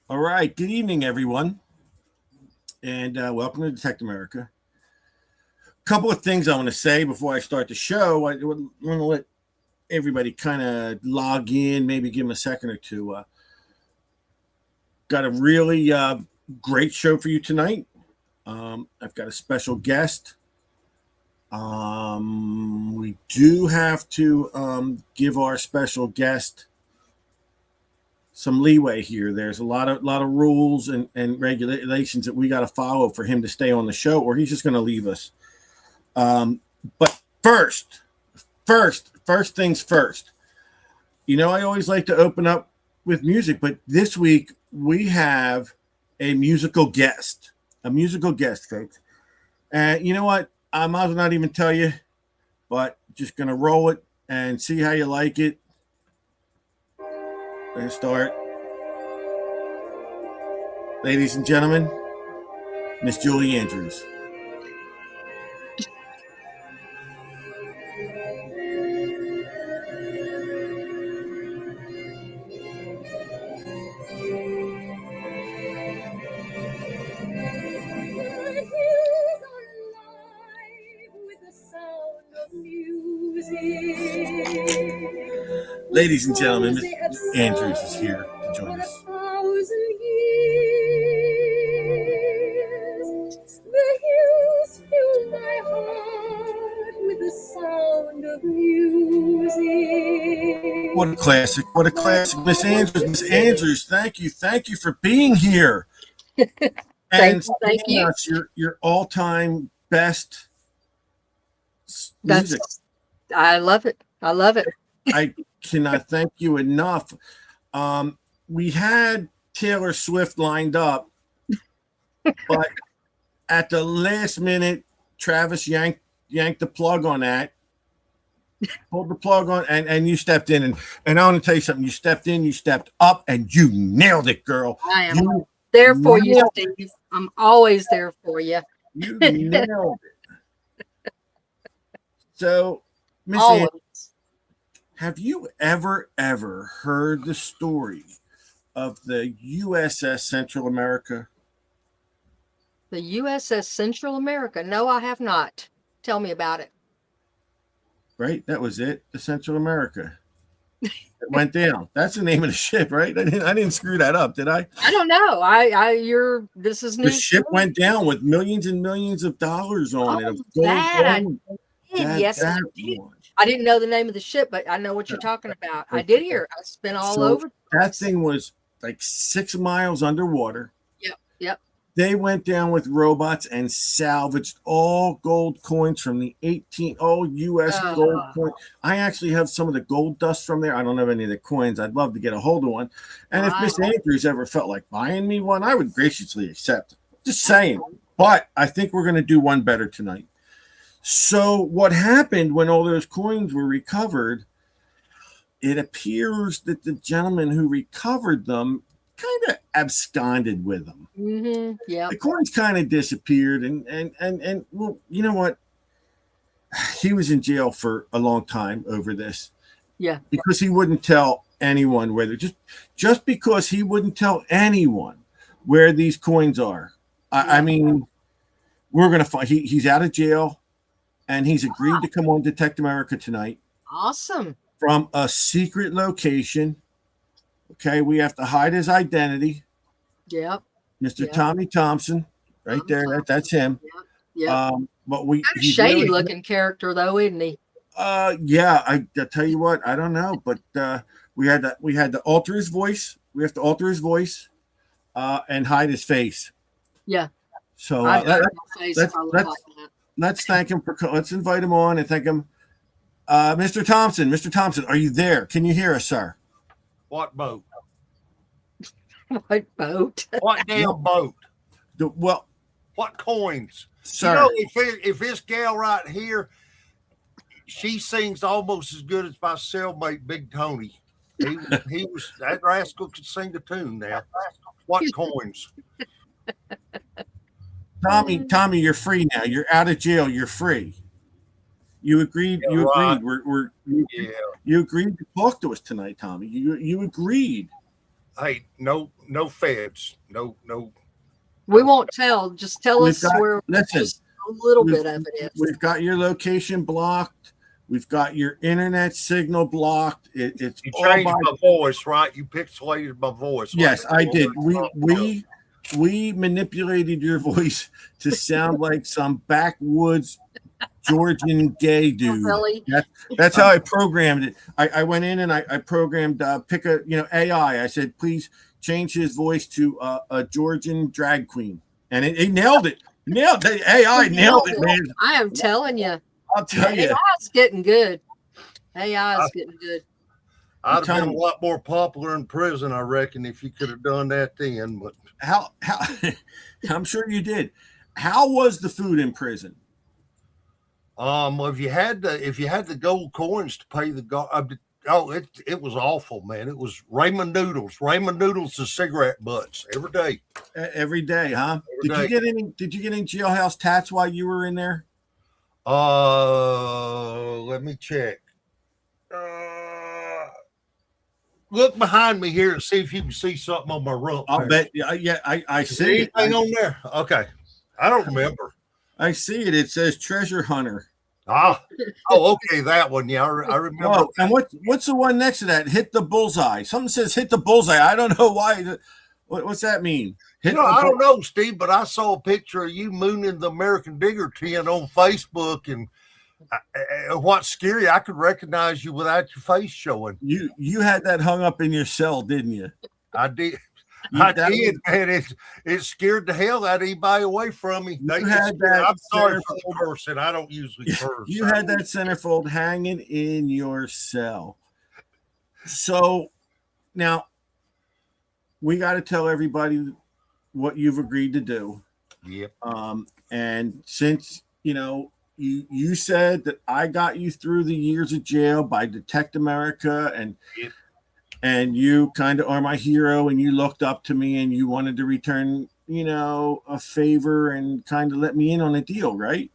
All right. Good evening, everyone, and welcome to Detect America. A couple of things I want to say before I start the show. I want to let everybody kind of log in, maybe give them a second or two. Got a really great show for you tonight. I've got a special guest. We do have to give our special guest some leeway here. There's a lot of rules and regulations that we got to follow for him to stay on the show, or he's just going to leave us. But first things first. I always like to open up with music, but this week we have a musical guest, folks. And you know what? I might as well not even tell you, but just going to roll it and see how you like it. Let's start. Ladies and gentlemen, Miss Julie Andrews. Ladies and gentlemen, Miss Andrews is here to join us. What a classic. Miss Andrews, thank you for being here. And thank you. Your all-time best music. I love it. I cannot thank you enough. We had Taylor Swift lined up, but at the last minute, Travis yanked the plug on that. Pulled the plug on, and you stepped in, and I want to tell you something. You stepped in, you stepped up, and you nailed it, girl. I am there for you, Steve. I'm always there for you. You nailed it. So, Miss Andrews, have you ever heard the story of the USS Central America? The USS Central America? No, I have not. Tell me about it. Right, that was it. The Central America. It went down. That's the name of the ship, right? I didn't screw that up, did I? I don't know. This is news. The ship went down with millions and millions of dollars on it. Yes, I did. I didn't know the name of the ship, but I know what you're talking about. I did hear. I spent all over. That thing was like 6 miles underwater. Yep. They went down with robots and salvaged all gold coins from the U.S. gold coin. I actually have some of the gold dust from there. I don't have any of the coins. I'd love to get a hold of one. And if Miss Andrews ever felt like buying me one, I would graciously accept. Just saying. But I think we're going to do one better tonight. So what happened when all those coins were recovered, it appears that the gentleman who recovered them kind of absconded with them. Mm-hmm. Yeah. The coins kind of disappeared, and well, you know what? He was in jail for a long time over this. Yeah. Because he wouldn't tell anyone where they're just because he wouldn't tell anyone where these coins are. I mean, we're gonna find he's out of jail, and he's agreed to come on Detect America tonight. Awesome. From a secret location. Okay, we have to hide his identity. Yep. Mr. Tommy Thompson, right there. That's him. Yep. But he's shady really looking character though, isn't he? Yeah. I tell you what, I don't know, but we had to alter his voice. We have to alter his voice, and hide his face. Yeah. So let's thank him for. Let's invite him on and thank him. Mr. Thompson, are you there? Can you hear us, sir? What boat? What boat? What damn boat? What coins? Sir. If this gal right here, she sings almost as good as my cellmate Big Tony. He was that rascal could sing the tune now. What coins? Tommy, you're free now. You're out of jail. You're free. You agreed. You agreed. You agreed to talk to us tonight, Tommy. You agreed. Hey, no feds. No. We won't tell. Just tell We've us got, where listen, just a little we've, bit of it is. we've got your location blocked. We've got your internet signal blocked. It's You all changed by. my voice, right? You pixelated my voice. Yes, I did. We We manipulated your voice to sound like some backwoods Georgian gay dude. Really? That's how I programmed it. I went in and I programmed pick a AI. I said please change his voice to a Georgian drag queen, and it nailed it. Nailed it. AI nailed it, man. I am telling you. I'll tell you. AI's getting good. AI is getting good. I'd have been a lot more popular in prison, I reckon, if you could have done that then. But how I'm sure you did. How was the food in prison? If you had the gold coins to pay the it was awful, man. It was ramen noodles. Ramen noodles and cigarette butts every day. Every day, huh? Did you get any jailhouse tats while you were in there? Let me check. Look behind me here and see if you can see something on my rump. I'll bet. Yeah, I see it. Anything on there? Okay. I don't remember. I see it. It says treasure hunter. Oh, okay, that one. Yeah, I remember. Oh, and what's the one next to that? Hit the bullseye. Something says hit the bullseye. I don't know why. What's that mean? I don't know, Steve, but I saw a picture of you mooning the American Digger 10 on Facebook, and what's scary, I could recognize you without your face showing. You had that hung up in your cell, didn't you? I did. I did, man. It scared the hell out of anybody away from me. I'm sorry for the cursing. I don't usually curse. You had that centerfold hanging in your cell. So now we got to tell everybody what you've agreed to do. Yep. And since you said that I got you through the years of jail by Detect America, and yep. And you kind of are my hero, and you looked up to me, and you wanted to return, a favor and kind of let me in on a deal, right?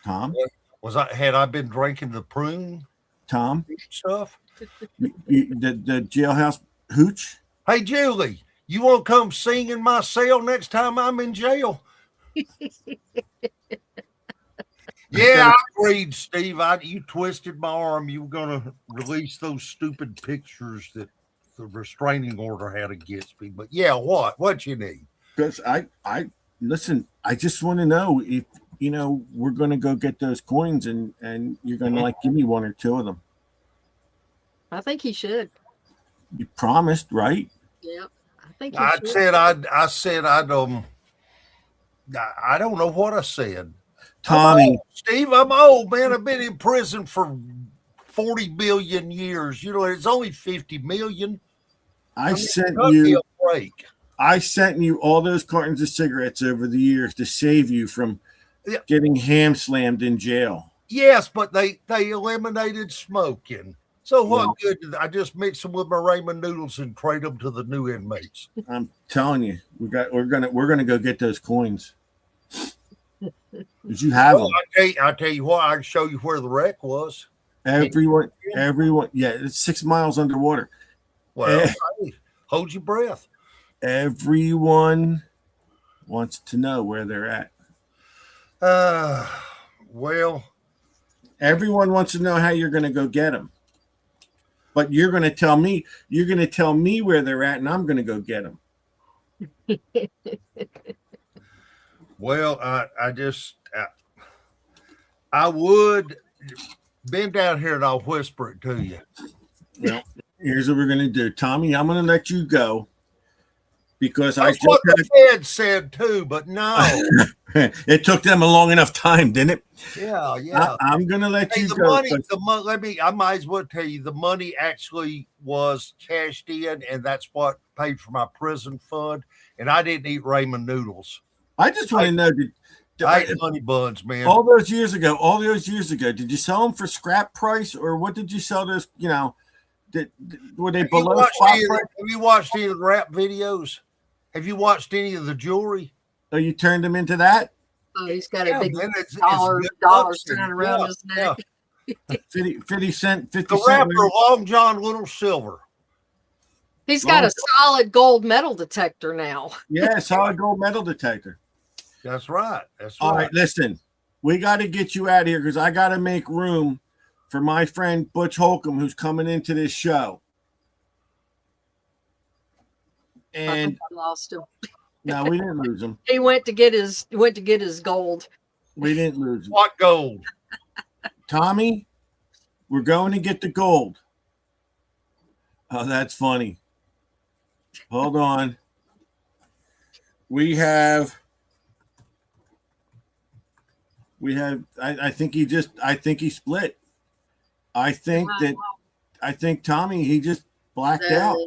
Tom? Had I been drinking the prune? Tom? Stuff? The jailhouse hooch? Hey, Julie, you want to come sing in my cell next time I'm in jail? Yeah, I agreed, Steve. You twisted my arm. You were going to release those stupid pictures that the restraining order had against me. But yeah, what you need? Because I listen. I just want to know if we're going to go get those coins, and you're going to give me one or two of them. I think he should. You promised, right? Yeah, I think. I said I'd. I don't know what I said. Tommy, Steve, I'm old, man. I've been in prison for 40 billion years. It's only 50 million. I sent you a break. I sent you all those cartons of cigarettes over the years to save you from getting ham slammed in jail. Yes, but they eliminated smoking. So what good did I just mix them with my ramen noodles and trade them to the new inmates? I'm telling you, we're gonna go get those coins. Did you have them? I'll tell you what, I can show you where the wreck was. Everyone, yeah, it's 6 miles underwater. Well, hold your breath. Everyone wants to know where they're at. Well, everyone wants to know how you're going to go get them. But you're going to tell me where they're at, and I'm going to go get them. Well, I would bend down here and I'll whisper it to you. Well, here's what we're going to do. Tommy, I'm going to let you go because that's what the Fed said too, but no. It took them a long enough time, didn't it? Yeah. I'm going to let you go. I might as well tell you, the money actually was cashed in, and that's what paid for my prison fund, and I didn't eat ramen noodles. I just want to know, I ate honey buns, man. All those years ago, did you sell them for scrap price, or what did you sell those? Were they below spot price? Have you watched any of the rap videos? Have you watched any of the jewelry? Oh, you turned them into that? Oh, he's got a big dollar sign around his neck. 50 cent. The rapper, Long John Little Silver. He's got a solid gold metal detector now. Yeah, solid gold metal detector. That's right. That's All right. right, listen, we got to get you out of here because I got to make room for my friend Butch Holcombe, who's coming into this show. And I lost him. no, we didn't lose him. He went to get his gold. We didn't lose him. What gold? Tommy, we're going to get the gold. Oh, that's funny. Hold on. We have I think he split. I think Tommy, he just blacked out.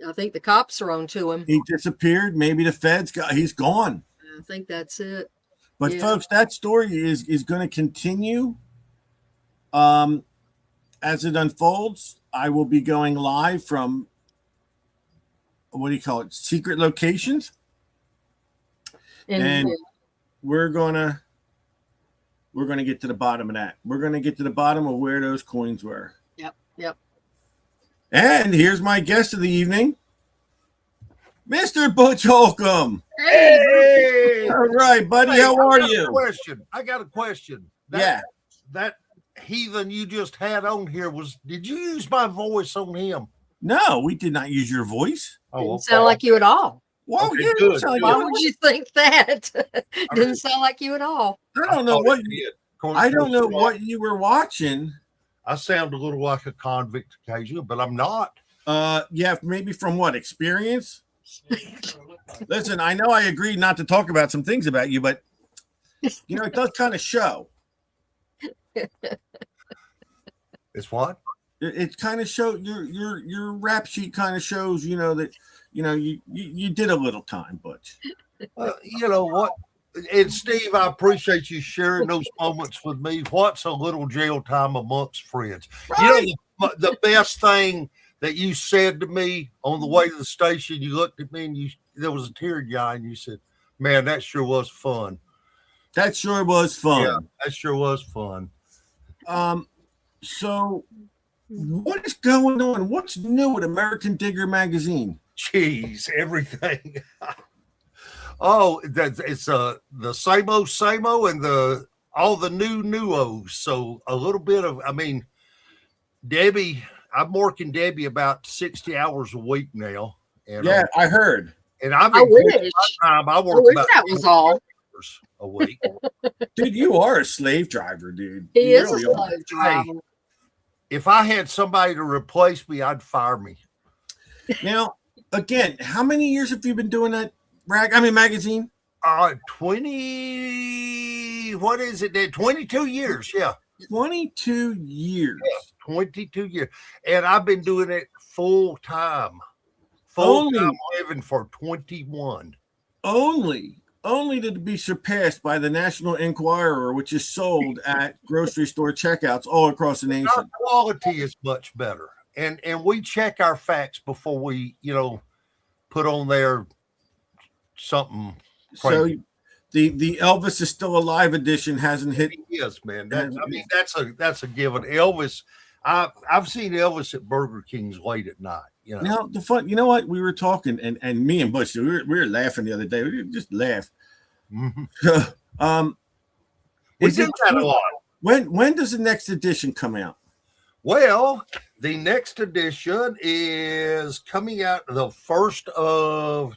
I think the cops are on to him. He disappeared. Maybe the feds he's gone. I think that's it. But folks, that story is going to continue. As it unfolds, I will be going live from, what do you call it? Secret locations. And we're gonna get to the bottom of that. We're gonna get to the bottom of where those coins were. Yep. And here's my guest of the evening, Mr. Butch Holcombe. Hey! All right, buddy. Hey, how are you? I got a question. That heathen you just had on here did you use my voice on him? No, we did not use your voice. Didn't sound like you at all. Why Okay, good. Why would you think that? Didn't sound like you at all. I don't know what you were watching. I sound a little like a convict occasionally, but I'm not. Yeah, maybe from what experience? Listen, I know I agreed not to talk about some things about you, but it does kind of show. It's what? It kind of shows your rap sheet kind of shows, that you did a little time, Butch. You know what? And Steve, I appreciate you sharing those moments with me. What's a little jail time amongst friends? Right. The best thing that you said to me on the way to the station, you looked at me and there was a tear in your eye and you said, "Man, that sure was fun." That sure was fun. Yeah, that sure was fun. So what is going on? What's new with American Digger magazine? Jeez, everything. It's the same old and all the new-os. So a little bit of, Debbie, I'm working Debbie about 60 hours a week now. And, yeah, I heard. And I've I been wish. I work about that was all hours a week. Dude, you are a slave driver, dude. He You is really a slave driver. Hey, if I had somebody to replace me, I'd fire me. Now, again, how many years have you been doing that magazine? 20, what is it? 22 years, yeah. 22 years. Yeah, 22 years. And I've been doing it full time living for 21. Only to be surpassed by the National Enquirer, which is sold at grocery store checkouts all across the nation. Our quality is much better. And we check our facts before we, put on there something crazy. So the Elvis is still alive edition hasn't hit. Yes, man. That's a given. Elvis, I've seen Elvis at Burger King's late at night. Now the fun, you know what? We were talking, and me and Butch, we were laughing the other day. We just laughed. Mm-hmm. We do that a lot. When does the next edition come out? Well, the next edition is coming out the 1st of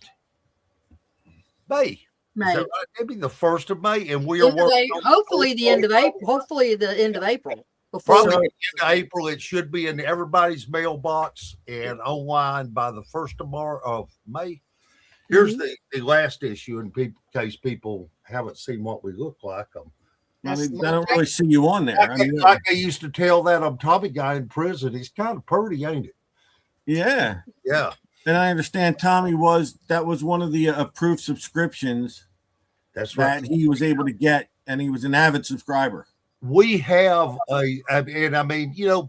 May. May. Maybe the 1st of May, and we are working. Hopefully the end of April. Hopefully the end of April. Probably in April. It should be in everybody's mailbox and online by the 1st of May. Here's the last issue, in case people haven't seen what we look like. I don't really see you on there. Like I used to tell that Tommy guy in prison, he's kind of pretty, ain't it? Yeah. Yeah. And I understand Tommy was one of the approved subscriptions. That's right. That he was able to get, and he was an avid subscriber. We have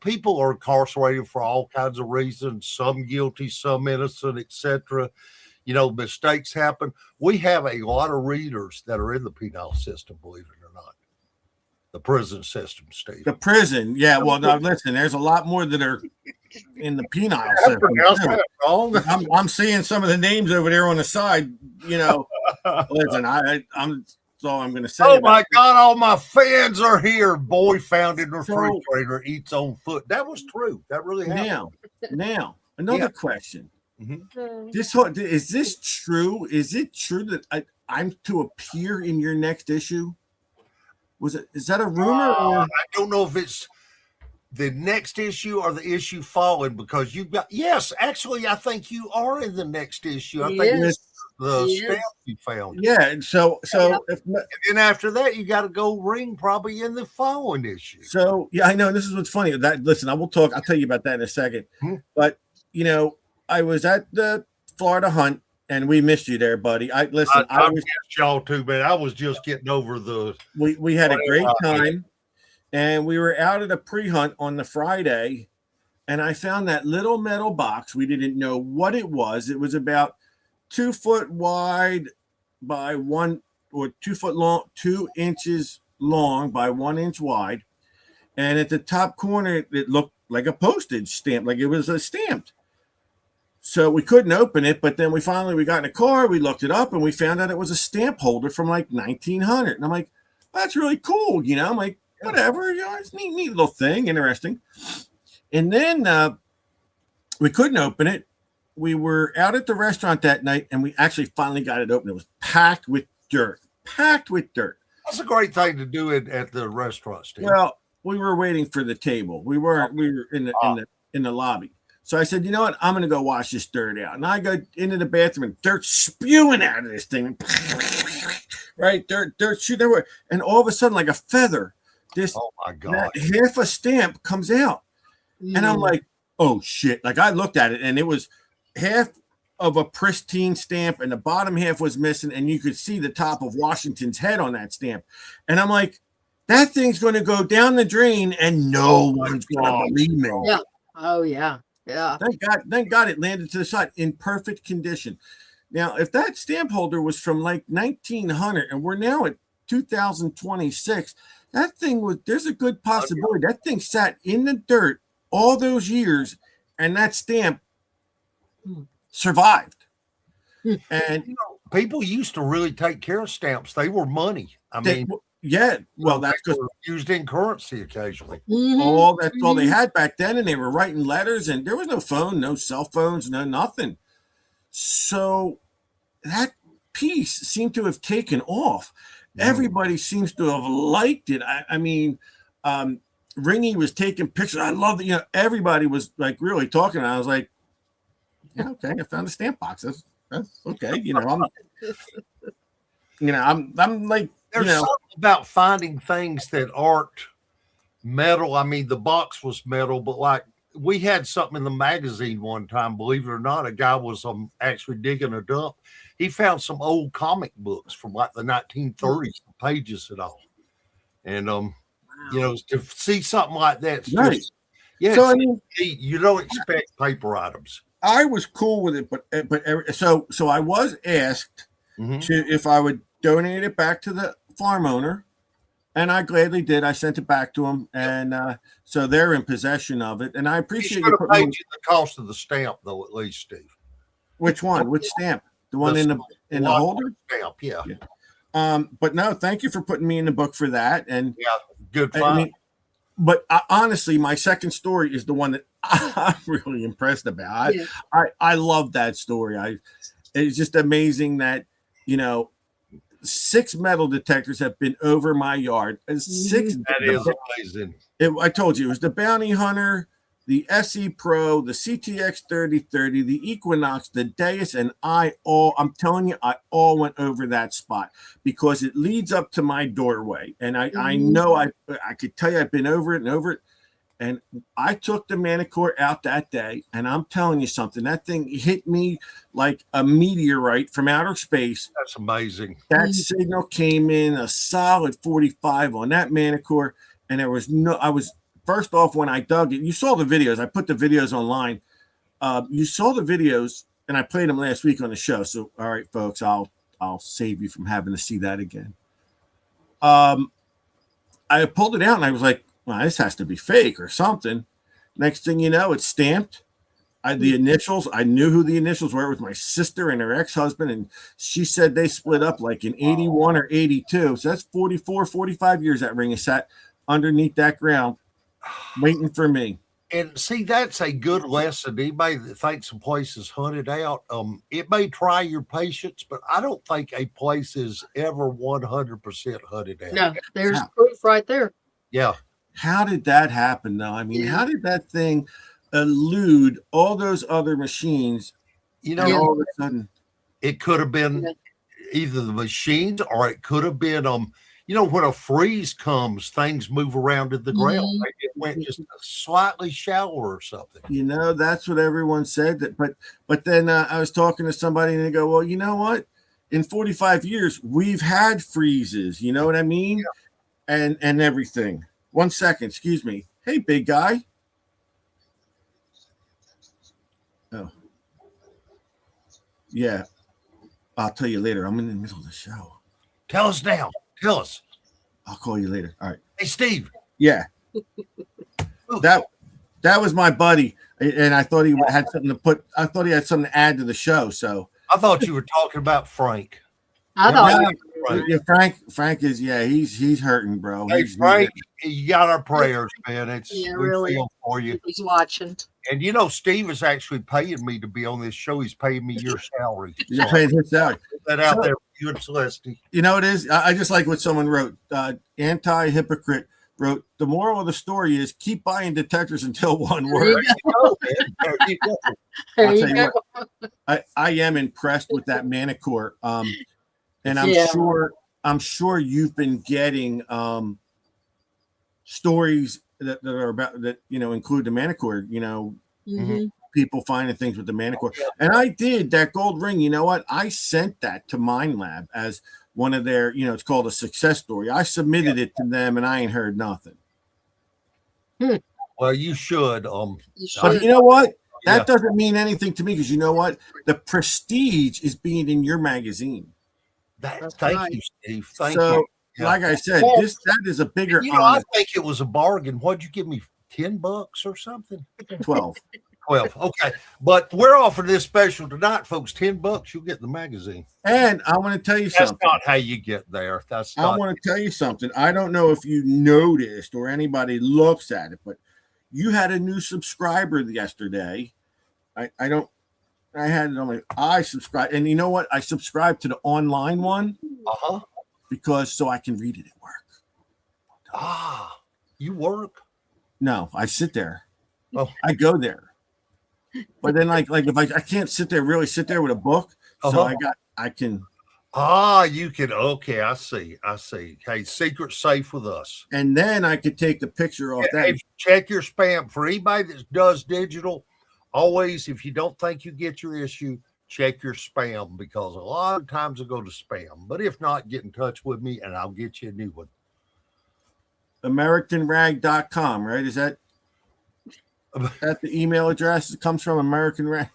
people are incarcerated for all kinds of reasons, some guilty, some innocent, etc. Mistakes happen. We have a lot of readers that are in the penal system, believe it or not. The prison system, Steve. The prison, yeah. Well, now listen, there's a lot more that are in the penile system. I'm seeing some of the names over there on the side. You know, listen, I'm going to say. Oh my God! All my fans are here. Boy found in the refrigerator eats on foot. That was true. That really happened. Now, another question. Mm-hmm. Is this true? Is it true that I'm to appear in your next issue? Is that a rumor? I don't know if it's the next issue or the issue following, because you've got, yes, actually, I think you are in the next issue. I think it's the stamp you found. Yeah. And so and then after that, you got to go ring probably in the following issue. So, yeah, I know. This is what's funny. Listen, I'll tell you about that in a second. Mm-hmm. But, you know, I was at the Florida hunt. And we missed you there, buddy. I missed y'all too, man. I was just getting over the. We had a great time, and we were out at a pre-hunt on the Friday, and I found that little metal box. We didn't know what it was. It was about 2 foot wide by 2 foot long, 2 inches long by 1 inch wide, and at the top corner it looked like a postage stamp, like it was stamped. So we couldn't open it, but then we got in a car, we looked it up, and we found out it was a stamp holder from like 1900. And I'm like, that's really cool, you know. I'm like, whatever, you know, it's neat little thing, interesting. And then we couldn't open it. We were out at the restaurant that night, and we actually finally got it open. It was packed with dirt. That's a great thing to do at the restaurant, Steve. Well, we were waiting for the table. We were in the lobby. So I said, you know what? I'm going to go wash this dirt out. And I go into the bathroom and dirt spewing out of this thing. Right? Dirt shooting everywhere. And all of a sudden, like a feather, oh my God, half a stamp comes out. And I'm like, oh shit. Like I looked at it and it was half of a pristine stamp and the bottom half was missing. And you could see the top of Washington's head on that stamp. And I'm like, that thing's going to go down the drain and no one's going to believe me. Yeah. Oh yeah. Yeah. Thank God it landed to the side in perfect condition. Now, if that stamp holder was from like 1900 and we're now at 2026, that thing there's a good possibility that thing sat in the dirt all those years and that stamp survived. And you know, people used to really take care of stamps. They were money. Yeah, well, that's because used in currency occasionally. That's all they had back then, and they were writing letters, and there was no phone, no cell phones, no nothing. So that piece seemed to have taken off. Everybody seems to have liked it. I mean, Ringy was taking pictures. I love that. You know, everybody was like really talking. I was like, yeah, okay, I found a stamp box. That's okay. You know, I'm like. There's something about finding things that aren't metal. I mean, the box was metal, but like we had something in the magazine one time, believe it or not, a guy was actually digging a dump. He found some old comic books from like the 1930s, pages and all. And, you know, to see something like that. Right. So, I mean, you don't expect paper items. I was cool with it, but so I was asked if I would donate it back to the farm owner, and I gladly did. I sent it back to them, and so they're in possession of it. And I appreciate you putting the cost of the stamp, though, at least, Steve. Which one? Which stamp? The one in the holder? Stamp, yeah. But no, thank you for putting me in the book for that. And yeah, good fun. I mean, but honestly, my second story is the one that I'm really impressed about. I love that story. It's just amazing that, you know, 6 metal detectors have been over my yard. 6. That is amazing. I told you, it was the Bounty Hunter, the SE Pro, the CTX 3030, the Equinox, the Deus, and I'm telling you, I all went over that spot because it leads up to my doorway. And I know I could tell you I've been over it and over it. And I took the Manicore out that day, and I'm telling you something. That thing hit me like a meteorite from outer space. That's amazing. That signal came in a solid 45 on that Manicore, and there was first off, when I dug it, you saw the videos. I put the videos online. You saw the videos, and I played them last week on the show. So, all right, folks, I'll save you from having to see that again. I pulled it out and I was like, well, this has to be fake or something. Next thing you know, it's stamped. The initials, I knew who the initials were. It was my sister and her ex-husband, and she said they split up like in 81 or 82. So that's 44, 45 years that ring is sat underneath that ground waiting for me. And see, that's a good lesson. Anybody that thinks a place is hunted out, it may try your patience, but I don't think a place is ever 100% hunted out. No, there's proof right there. Yeah. How did that happen, though? I mean, how did that thing elude all those other machines? You know, all of a sudden, it could have been either the machines, or it could have been, you know, when a freeze comes, things move around in the ground. Maybe it went just slightly shallower or something. You know, that's what everyone said. But then I was talking to somebody and they go, well, you know what? In 45 years, we've had freezes. You know what I mean? Yeah. And everything. 1 second, excuse me. Hey, big guy. Oh, yeah. I'll tell you later. I'm in the middle of the show. Tell us now. Tell us. I'll call you later. All right. Hey, Steve. Yeah. that was my buddy, and I thought he had something to put. I thought he had something to add to the show. So I thought you were talking about Frank. I thought Frank is he's hurting, bro. Hey, Frank, you got our prayers, man. We really feel for you. He's watching. And you know, Steve is actually paying me to be on this show. He's paying me your salary. You're paying his salary. Put that out there for you and Celeste. You know, it is. I just like what someone wrote. Anti-hypocrite wrote, the moral of the story is keep buying detectors until one works. There you go. I am impressed with that Manicore. And I'm sure you've been getting stories that are about that, you know, include the Manicore, you know, people finding things with the Manicore. And I did that gold ring. You know what? I sent that to Mind Lab as one of their, you know, it's called a success story. I submitted it to them and I ain't heard nothing. Well, you should. But you know what? That doesn't mean anything to me, because you know what? The prestige is being in your magazine. Thank you, Steve. Thank you. Like I said, that is a bigger. You know, I think it was a bargain. What'd you give me? $10 or something? 12. 12. Okay, but we're offering this special tonight, folks. $10, you'll get the magazine. And I want to tell you something. That's not how you get there. I want to tell you something. I don't know if you noticed or anybody looks at it, but you had a new subscriber yesterday. I had it on my. I subscribed, and you know what? I subscribed to the online one. Because so I can read it at work. You work? No, I sit there. Oh, I go there. But then like if I can't sit there with a book, so I can. You can. Okay, I see. Hey, secret safe with us. And then I could take the picture off that. Check your spam. For anybody that does digital, always, if you don't think you get your issue, check your spam, because a lot of times it'll go to spam. But if not, get in touch with me and I'll get you a new one. AmericanRag.com, right? Is that the email address? It comes from American Rag.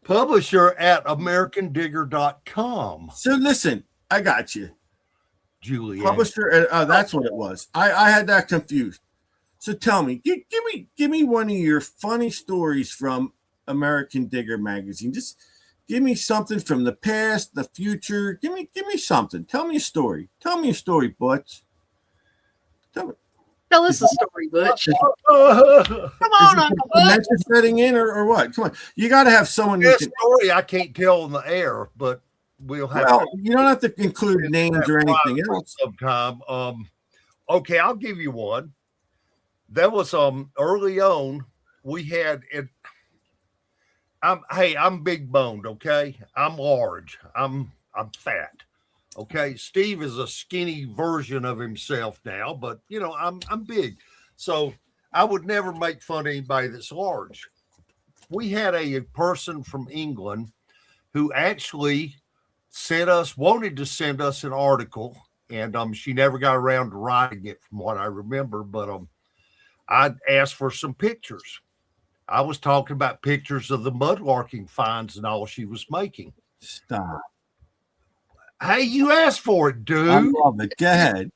Publisher at AmericanDigger.com. So listen, I got you. Julian. Publisher, that's what it was. I had that confused. So tell me, give me one of your funny stories from American Digger magazine. Just give me something from the past, the future. Give me something. Tell me a story. Butch. Tell us a story, Butch. Come on, Uncle Butch. Setting in or what? Come on. You got to have someone. Story I can't tell on the air, but we'll have. Well, you don't have to include names or anything else. Sometime. Okay, I'll give you one. That was early on. We had it. I'm big boned, okay? I'm large. I'm fat. Okay. Steve is a skinny version of himself now, but you know, I'm big. So I would never make fun of anybody that's large. We had a person from England who actually wanted to send us an article, and she never got around to writing it from what I remember, but I asked for some pictures. I was talking about pictures of the mudlarking finds and all she was making. Stop. Hey, you asked for it, dude. I love it. Go ahead.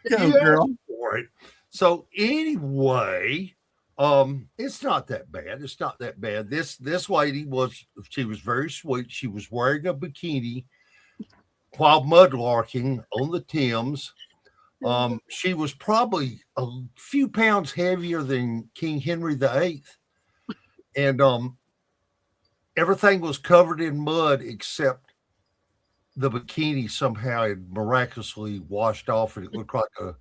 Go, girl. For it. So anyway, it's not that bad. It's not that bad. This lady she was very sweet. She was wearing a bikini while mudlarking on the Thames. She was probably a few pounds heavier than King Henry VIII. And everything was covered in mud except the bikini somehow had miraculously washed off, and it looked like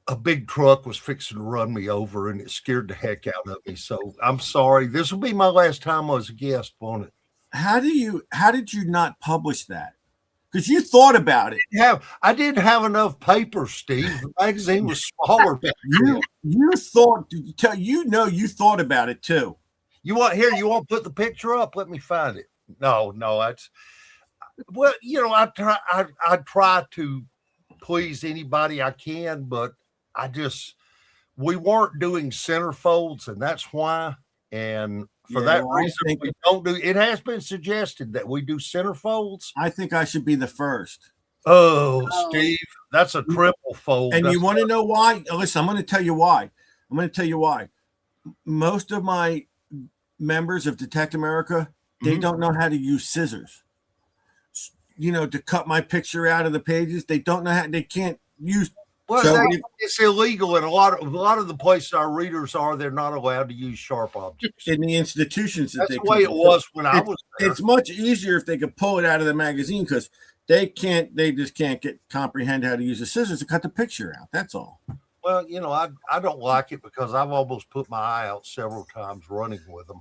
a big truck was fixing to run me over, and it scared the heck out of me. So I'm sorry. This will be my last time as a guest on it. How did you not publish that? Because you thought about it. I didn't have enough paper, Steve. The magazine was smaller back then. You thought you thought about it too. You want to put the picture up? Let me find it. No, that's well, I try to please anybody I can, but we weren't doing centerfolds, and that's why. And for that reason, we don't do. It has been suggested that we do centerfolds. I think I should be the first. Oh, Steve, that's a triple fold. And you want to know why? Listen, I'm going to tell you why. Most of my members of Detect America, they don't know how to use scissors. To cut my picture out of the pages. They don't know how. They can't use. Well, it's illegal, and a lot of the places our readers are. They're not allowed to use sharp objects in the institutions. That's the way it was when I was there. It's much easier if they could pull it out of the magazine because they can't. They just can't comprehend how to use the scissors to cut the picture out. That's all. Well, I don't like it because I've almost put my eye out several times running with them.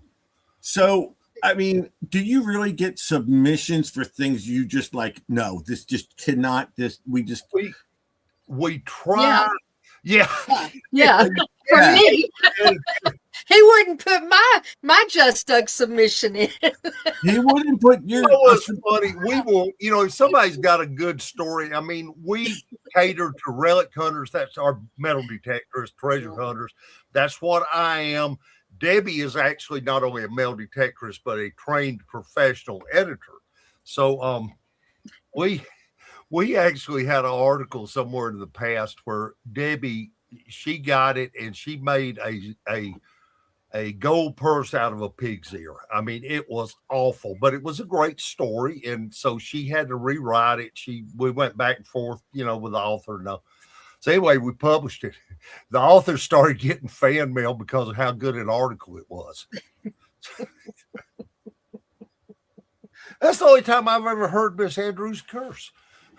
So. I mean, do you really get submissions for things you just like? No, this just cannot. We try. Yeah. For me, he wouldn't put my Just Stuck submission in. He wouldn't put your. What's funny? We will. If somebody's got a good story. I mean, we cater to relic hunters. That's our metal detectors, treasure hunters. That's what I am. Debbie is actually not only a metal detectorist, but a trained professional editor. So we actually had an article somewhere in the past where Debbie, she got it and she made a gold purse out of a pig's ear. I mean, it was awful, but it was a great story. And so she had to rewrite it. We went back and forth, with the author. No. So anyway, we published it. The author started getting fan mail because of how good an article it was. That's the only time I've ever heard Miss Andrews curse.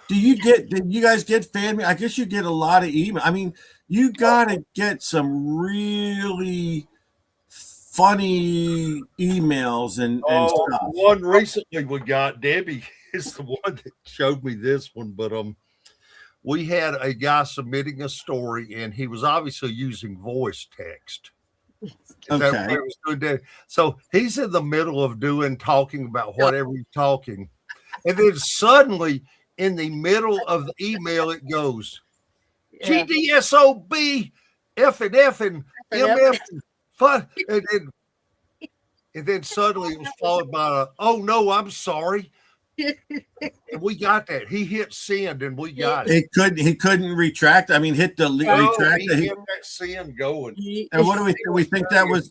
Did you guys get fan mail? I guess you get a lot of email. I mean, you gotta get some really funny emails and stuff. One recently we got, Debbie is the one that showed me this one, but we had a guy submitting a story, and he was obviously using voice text. Okay. So he's in the middle of talking about whatever he's talking. And then suddenly, in the middle of the email, it goes, GDSOB, F and F and MF and fun. And then suddenly it was followed by oh no, I'm sorry. And we got that. He hit send and we got it. He couldn't retract. I mean, hit the retract. He kept that send going. And what do we think? We think that was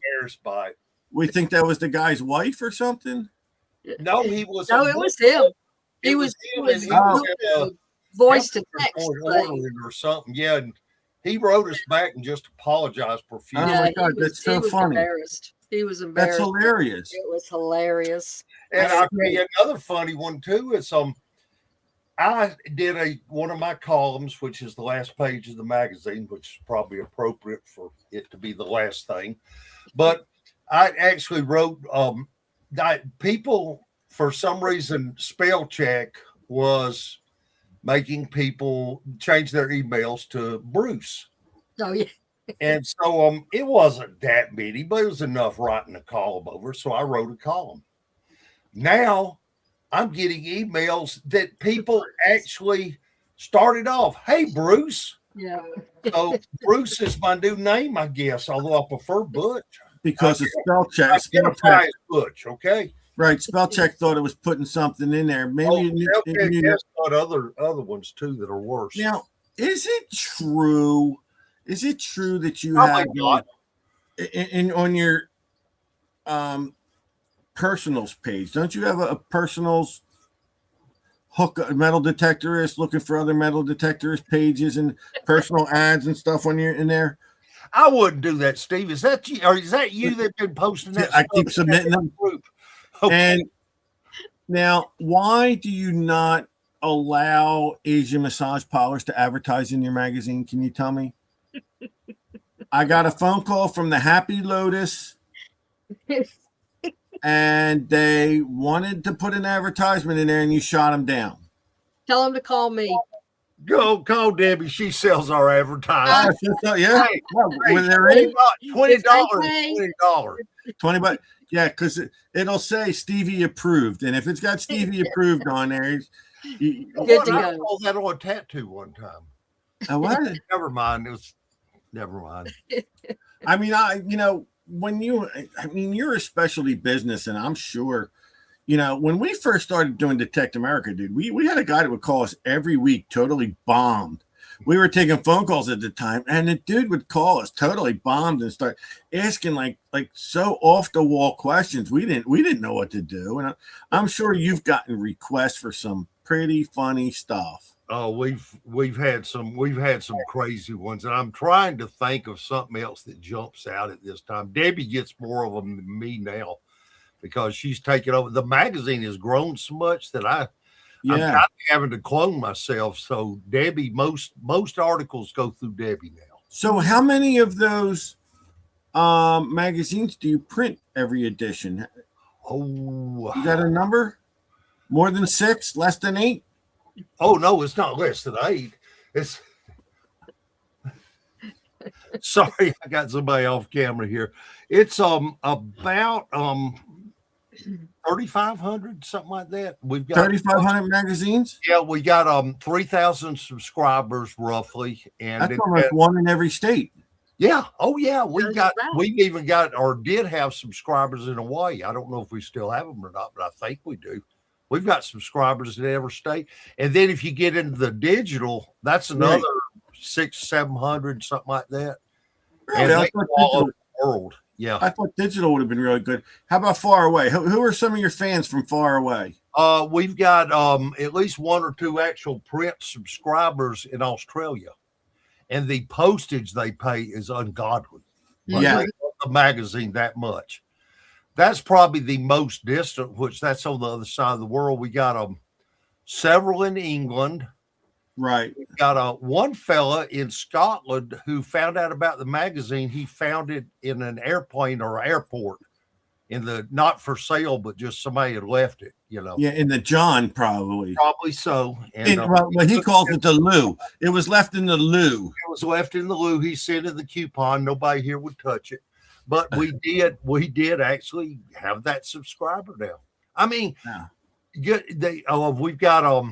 We think that was the guy's wife or something? No, he was. No, it was him. He was voice to text or something. Yeah, and he wrote us back and just apologized profusely. Oh my God, that's so funny. He was embarrassed. That's hilarious. It was hilarious. And I'll tell you another funny one too. Is I did one of my columns, which is the last page of the magazine, which is probably appropriate for it to be the last thing. But I actually wrote people, for some reason, spell check was making people change their emails to Bruce. Oh yeah. And so it wasn't that many, but it was enough writing a column over. So I wrote a column. Now I'm getting emails that people actually started off, hey, Bruce. Yeah. So Bruce is my new name, I guess, although I prefer Butch. Because it's spell check. Butch, okay? Right. Spell check thought it was putting something in there. Maybe Guess what other ones too that are worse. Now, is it true? Is it true that you Probably have not. on your personals page? Don't you have a personals hook metal detectorist looking for other metal detectorist pages and personal ads and stuff on your in there? I wouldn't do that, Steve. Is that you? Or is that you that's been posting that? I keep submitting them. Okay. And now, why do you not allow Asian massage parlors to advertise in your magazine? Can you tell me? I got a phone call from the Happy Lotus, and they wanted to put an advertisement in there, and you shot them down. Tell them to call me. Go call Debbie. She sells our advertising. Yeah. Hey, When they're in $20. $20. Yeah, because it'll say Stevie approved, and if it's got Stevie approved on there, Good to go. I called that on a tattoo one time. What? Never mind. It was never mind. I mean, when you're a specialty business, and I'm sure, when we first started doing Detect America, dude, we had a guy that would call us every week, totally bombed. We were taking phone calls at the time, and the dude would call us totally bombed and start asking like so off the wall questions. We didn't know what to do, and I'm sure you've gotten requests for some pretty funny stuff. Oh, we've had some crazy ones, and I'm trying to think of something else that jumps out at this time. Debbie gets more of them than me now because she's taken over. The magazine has grown so much that I'm kind of having to clone myself. So Debbie, most articles go through Debbie now. So how many of those magazines do you print every edition? Oh, you got a number? More than 6? Less than 8? Oh no, it's not less than 8. It's sorry, I got somebody off camera here. It's about 3,500, something like that. We've got 3,500 magazines. Yeah, we got 3,000 subscribers roughly, and that's almost one in every state. Yeah. Oh yeah, we've even got or did have subscribers in Hawaii. I don't know if we still have them or not, but I think we do. We've got subscribers in every state. And then if you get into the digital, that's another 600-700, something like that. Really? And all over the world. Yeah. I thought digital would have been really good. How about far away? Who are some of your fans from far away? We've got at least 1 or 2 actual print subscribers in Australia. And the postage they pay is ungodly. Yeah. They love the magazine that much. That's probably the most distant, which that's on the other side of the world. We got several in England. Right. We got one fella in Scotland who found out about the magazine. He found it in an airplane or airport in the not for sale, but just somebody had left it, Yeah, in the John, probably. Probably so. And he calls it the loo. It was left in the loo. It was left in the loo. He sent in the coupon. Nobody here would touch it. But we did actually have that subscriber now. I mean, we've got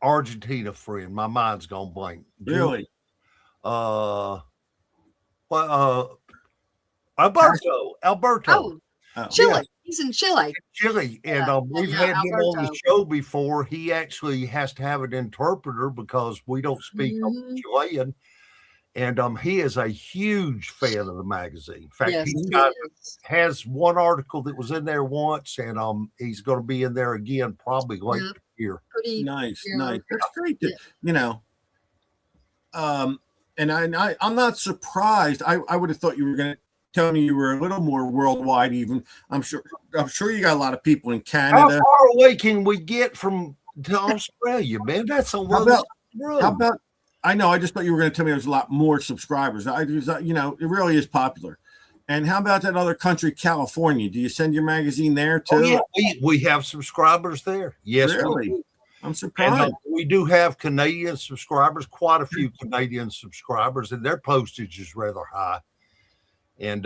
Argentina friend. My mind's gone blank. Really? Alberto. Oh, Chile. Yeah. He's in Chile. Chile. And we've had him on the show before. He actually has to have an interpreter because we don't speak Chilean. And he is a huge fan of the magazine. In fact, he has one article that was in there once, and he's going to be in there again probably later here. Pretty nice. That's great. And I'm not surprised. I would have thought you were going to tell me you were a little more worldwide. Even I'm sure you got a lot of people in Canada. How far away can we get to Australia, man? That's a lot. How about? I know. I just thought you were going to tell me there's a lot more subscribers. It really is popular. And how about that other country, California? Do you send your magazine there too? Oh, yeah, we have subscribers there. Yes, really. I'm surprised. And, we do have Canadian subscribers, quite a few Canadian subscribers, and their postage is rather high. And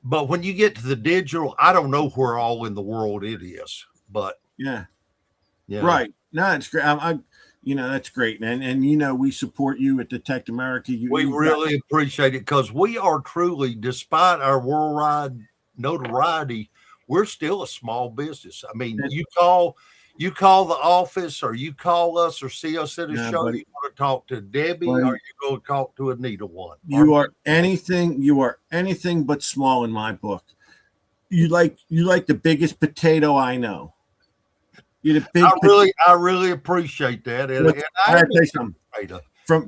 but when you get to the digital, I don't know where all in the world it is, but yeah. Right. No, it's great. that's great, man. And we support you at Detect America. We really appreciate it because we are truly, despite our worldwide notoriety, we're still a small business. I mean, you call the office, or you call us, or see us at a show. Buddy, you want to talk to Debbie, or you go talk to Anita one. You are anything but small in my book. You like the biggest potato I know. You're the big. I really appreciate that. And I gotta tell you something.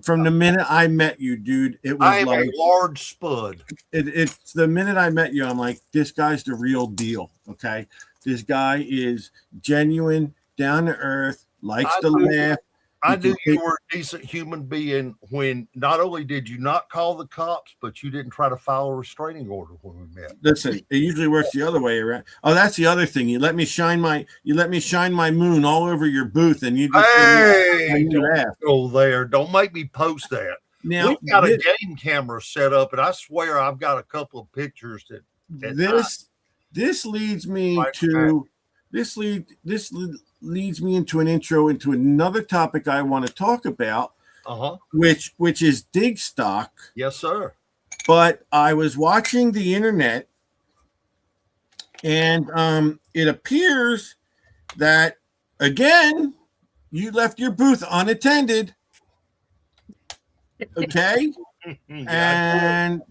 From the minute I met you, dude, it was like a large spud. It's the minute I met you, I'm like, this guy's the real deal. Okay, this guy is genuine, down to earth, likes to laugh. I knew you were a decent human being when not only did you not call the cops, but you didn't try to file a restraining order when we met. Listen, it usually works the other way around. Oh, that's the other thing. You let me shine my moon all over your booth, and you just don't go there. Don't make me post that. Now we've got a game camera set up, and I swear I've got a couple of pictures this leads me to this leads me into an intro into another topic I want to talk about, which is Digstock. Yes, sir. But I was watching the internet, and it appears that again you left your booth unattended. Okay, and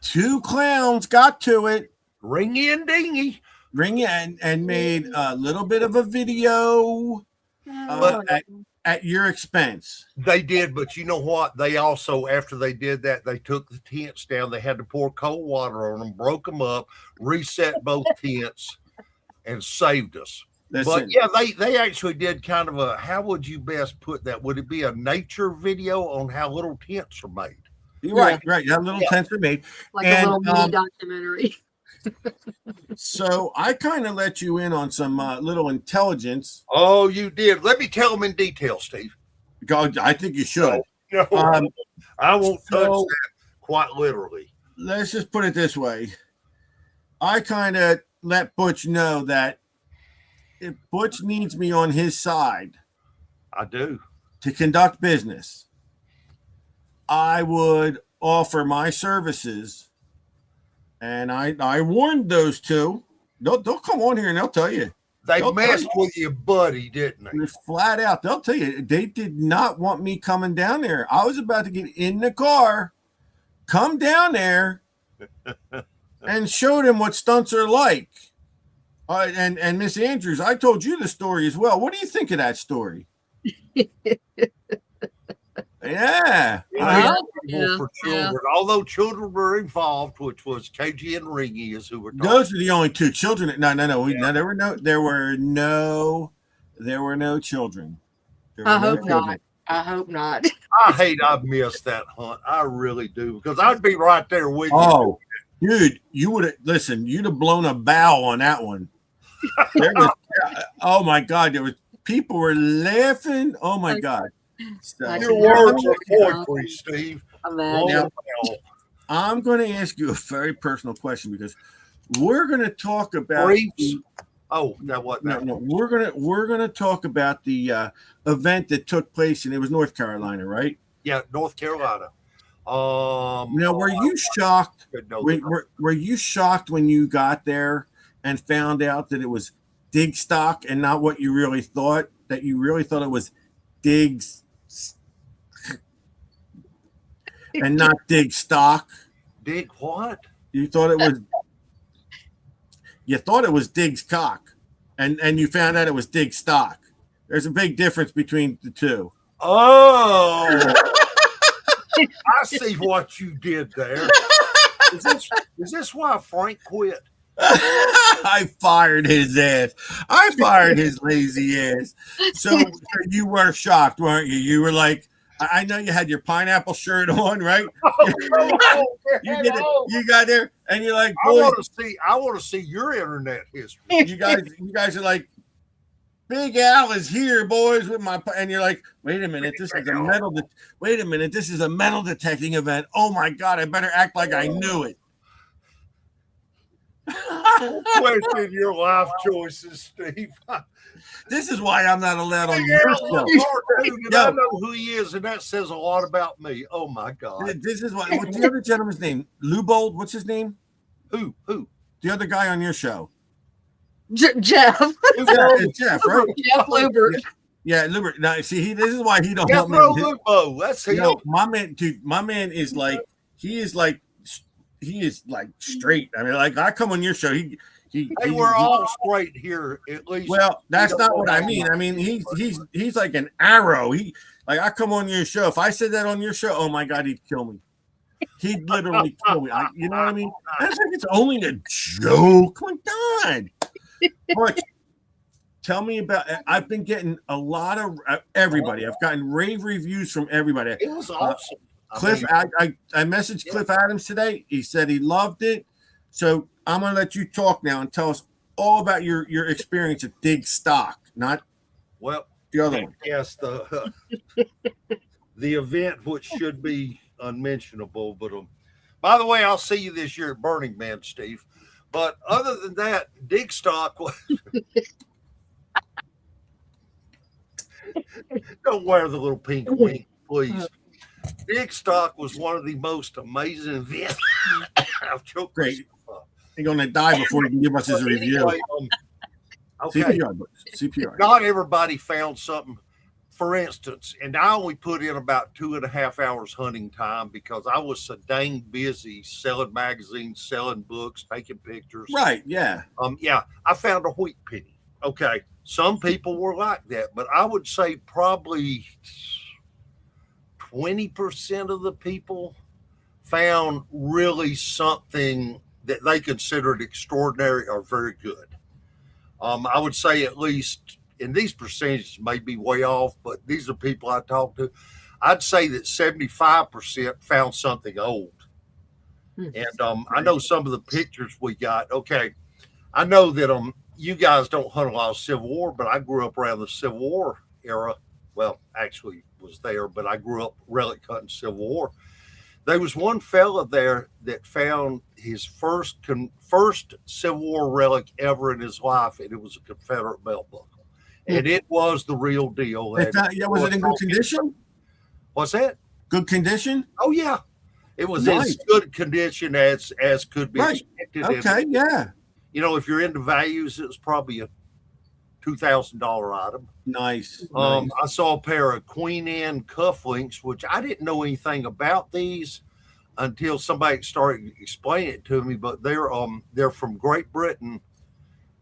two clowns got to it, ringy and dingy. And made a little bit of a video at your expense. They did, but you know what? They also, after they did that, they took the tents down. They had to pour cold water on them, broke them up, reset both tents, and saved us. But yeah, they actually did kind of a, how would you best put that? Would it be a nature video on how little tents are made? Right. How little tents are made. Like a little mini documentary. So I kind of let you in on some little intelligence. Oh, you did. Let me tell them in detail, Steve. God, I think you should. No, I won't touch that quite literally. Let's just put it this way. I kind of let Butch know that if Butch needs me on his side, I do, to conduct business, I would offer my services. And I warned those two. They'll come on here and they'll tell you. They messed with your buddy, didn't they? Flat out. They'll tell you. They did not want me coming down there. I was about to get in the car, come down there, and show them what stunts are like. And Miss Andrews, I told you the story as well. What do you think of that story? Yeah. For children, although children were involved, which was KG and Ringy is who were talking. Those are the only two children. No. There were no children. I hope not. I hate I missed that hunt. I really do, because I'd be right there with you. Oh, dude, you would have you'd have blown a bow on that one. Oh my God, people were laughing. Oh my God. Your words are poetry, Steve. Now, I'm going to ask you a very personal question, because we're going to talk about. We're going to talk about the event that took place, and it was North Carolina, right? Yeah, North Carolina. Now, were you shocked? Were you shocked when you got there and found out that it was Digstock and not what you really thought? That you really thought it was Diggs. And not Digstock. Dig what? You thought it was. You thought it was Diggs cock, and you found out it was Digstock. There's a big difference between the two. Oh, I see what you did there. Is this why Frank quit? I fired his ass. I fired his lazy ass. So you were shocked, weren't you? You were like, I know you had your pineapple shirt on, right? You did it. You got there, and you're like, boy, I want to see your internet history. You guys are like, Big Al is here, boys, with my. And you're like, wait a minute, this is a metal. Wait a minute, this is a metal detecting event. Oh my God, I better act like I knew it. question your life choices, Steve. This is why I'm not allowed on your show. I know who he is, and that says a lot about me. Oh my God! This is why. What's the other gentleman's name? Lubold. What's his name? Who? The other guy on your show. Jeff. Jeff, right? Jeff Lubert. Yeah, Lubert. Now, see, this is why he don't Yeah, want me. Lubo. That's him. My man, dude. My man is like he is like straight. I mean, like I come on your show, we're all straight here, at least. Well, that's not what I mean. I mean, he's like an arrow. Like I come on your show. If I said that on your show, oh my God, he'd kill me. He'd literally kill me. You know what I mean? That's like it's only a joke. Come on, Butch, tell me about. I've been getting a lot of everybody. I've gotten rave reviews from everybody. It was awesome. Cliff, I messaged Cliff Adams today. He said he loved it. So I'm gonna let you talk now and tell us all about your experience at Digstock, not the other one. Yes, the event, which should be unmentionable, but by the way, I'll see you this year at Burning Man, Steve. But other than that, Digstock was don't wear the little pink wing, please. Digstock was one of the most amazing events. I've choked. Great. He's going to die before he can give us his review. Okay. CPR. Not everybody found something. For instance, and I only put in about 2.5 hours hunting time because I was so dang busy selling magazines, selling books, taking pictures. Right. Yeah. I found a wheat penny. Okay. Some people were like that, but I would say probably 20% of the people found really something that they considered extraordinary or very good. I would say at least, and these percentages may be way off, but these are people I talked to. I'd say that 75% found something old. And I know some of the pictures we got. Okay, I know that you guys don't hunt a lot of Civil War, but I grew up around the Civil War era. Well, actually was there, but I grew up relic hunting Civil War. There was one fella there that found his first Civil War relic ever in his life, and it was a Confederate belt buckle. And it was the real deal. Was it in good condition? What's that? Good condition? Oh, yeah. It was as good condition as could be expected. Okay, yeah. You know, if you're into values, it was probably a $2,000 item. Nice. I saw a pair of Queen Anne cufflinks, which I didn't know anything about these until somebody started explaining it to me. But they're from Great Britain,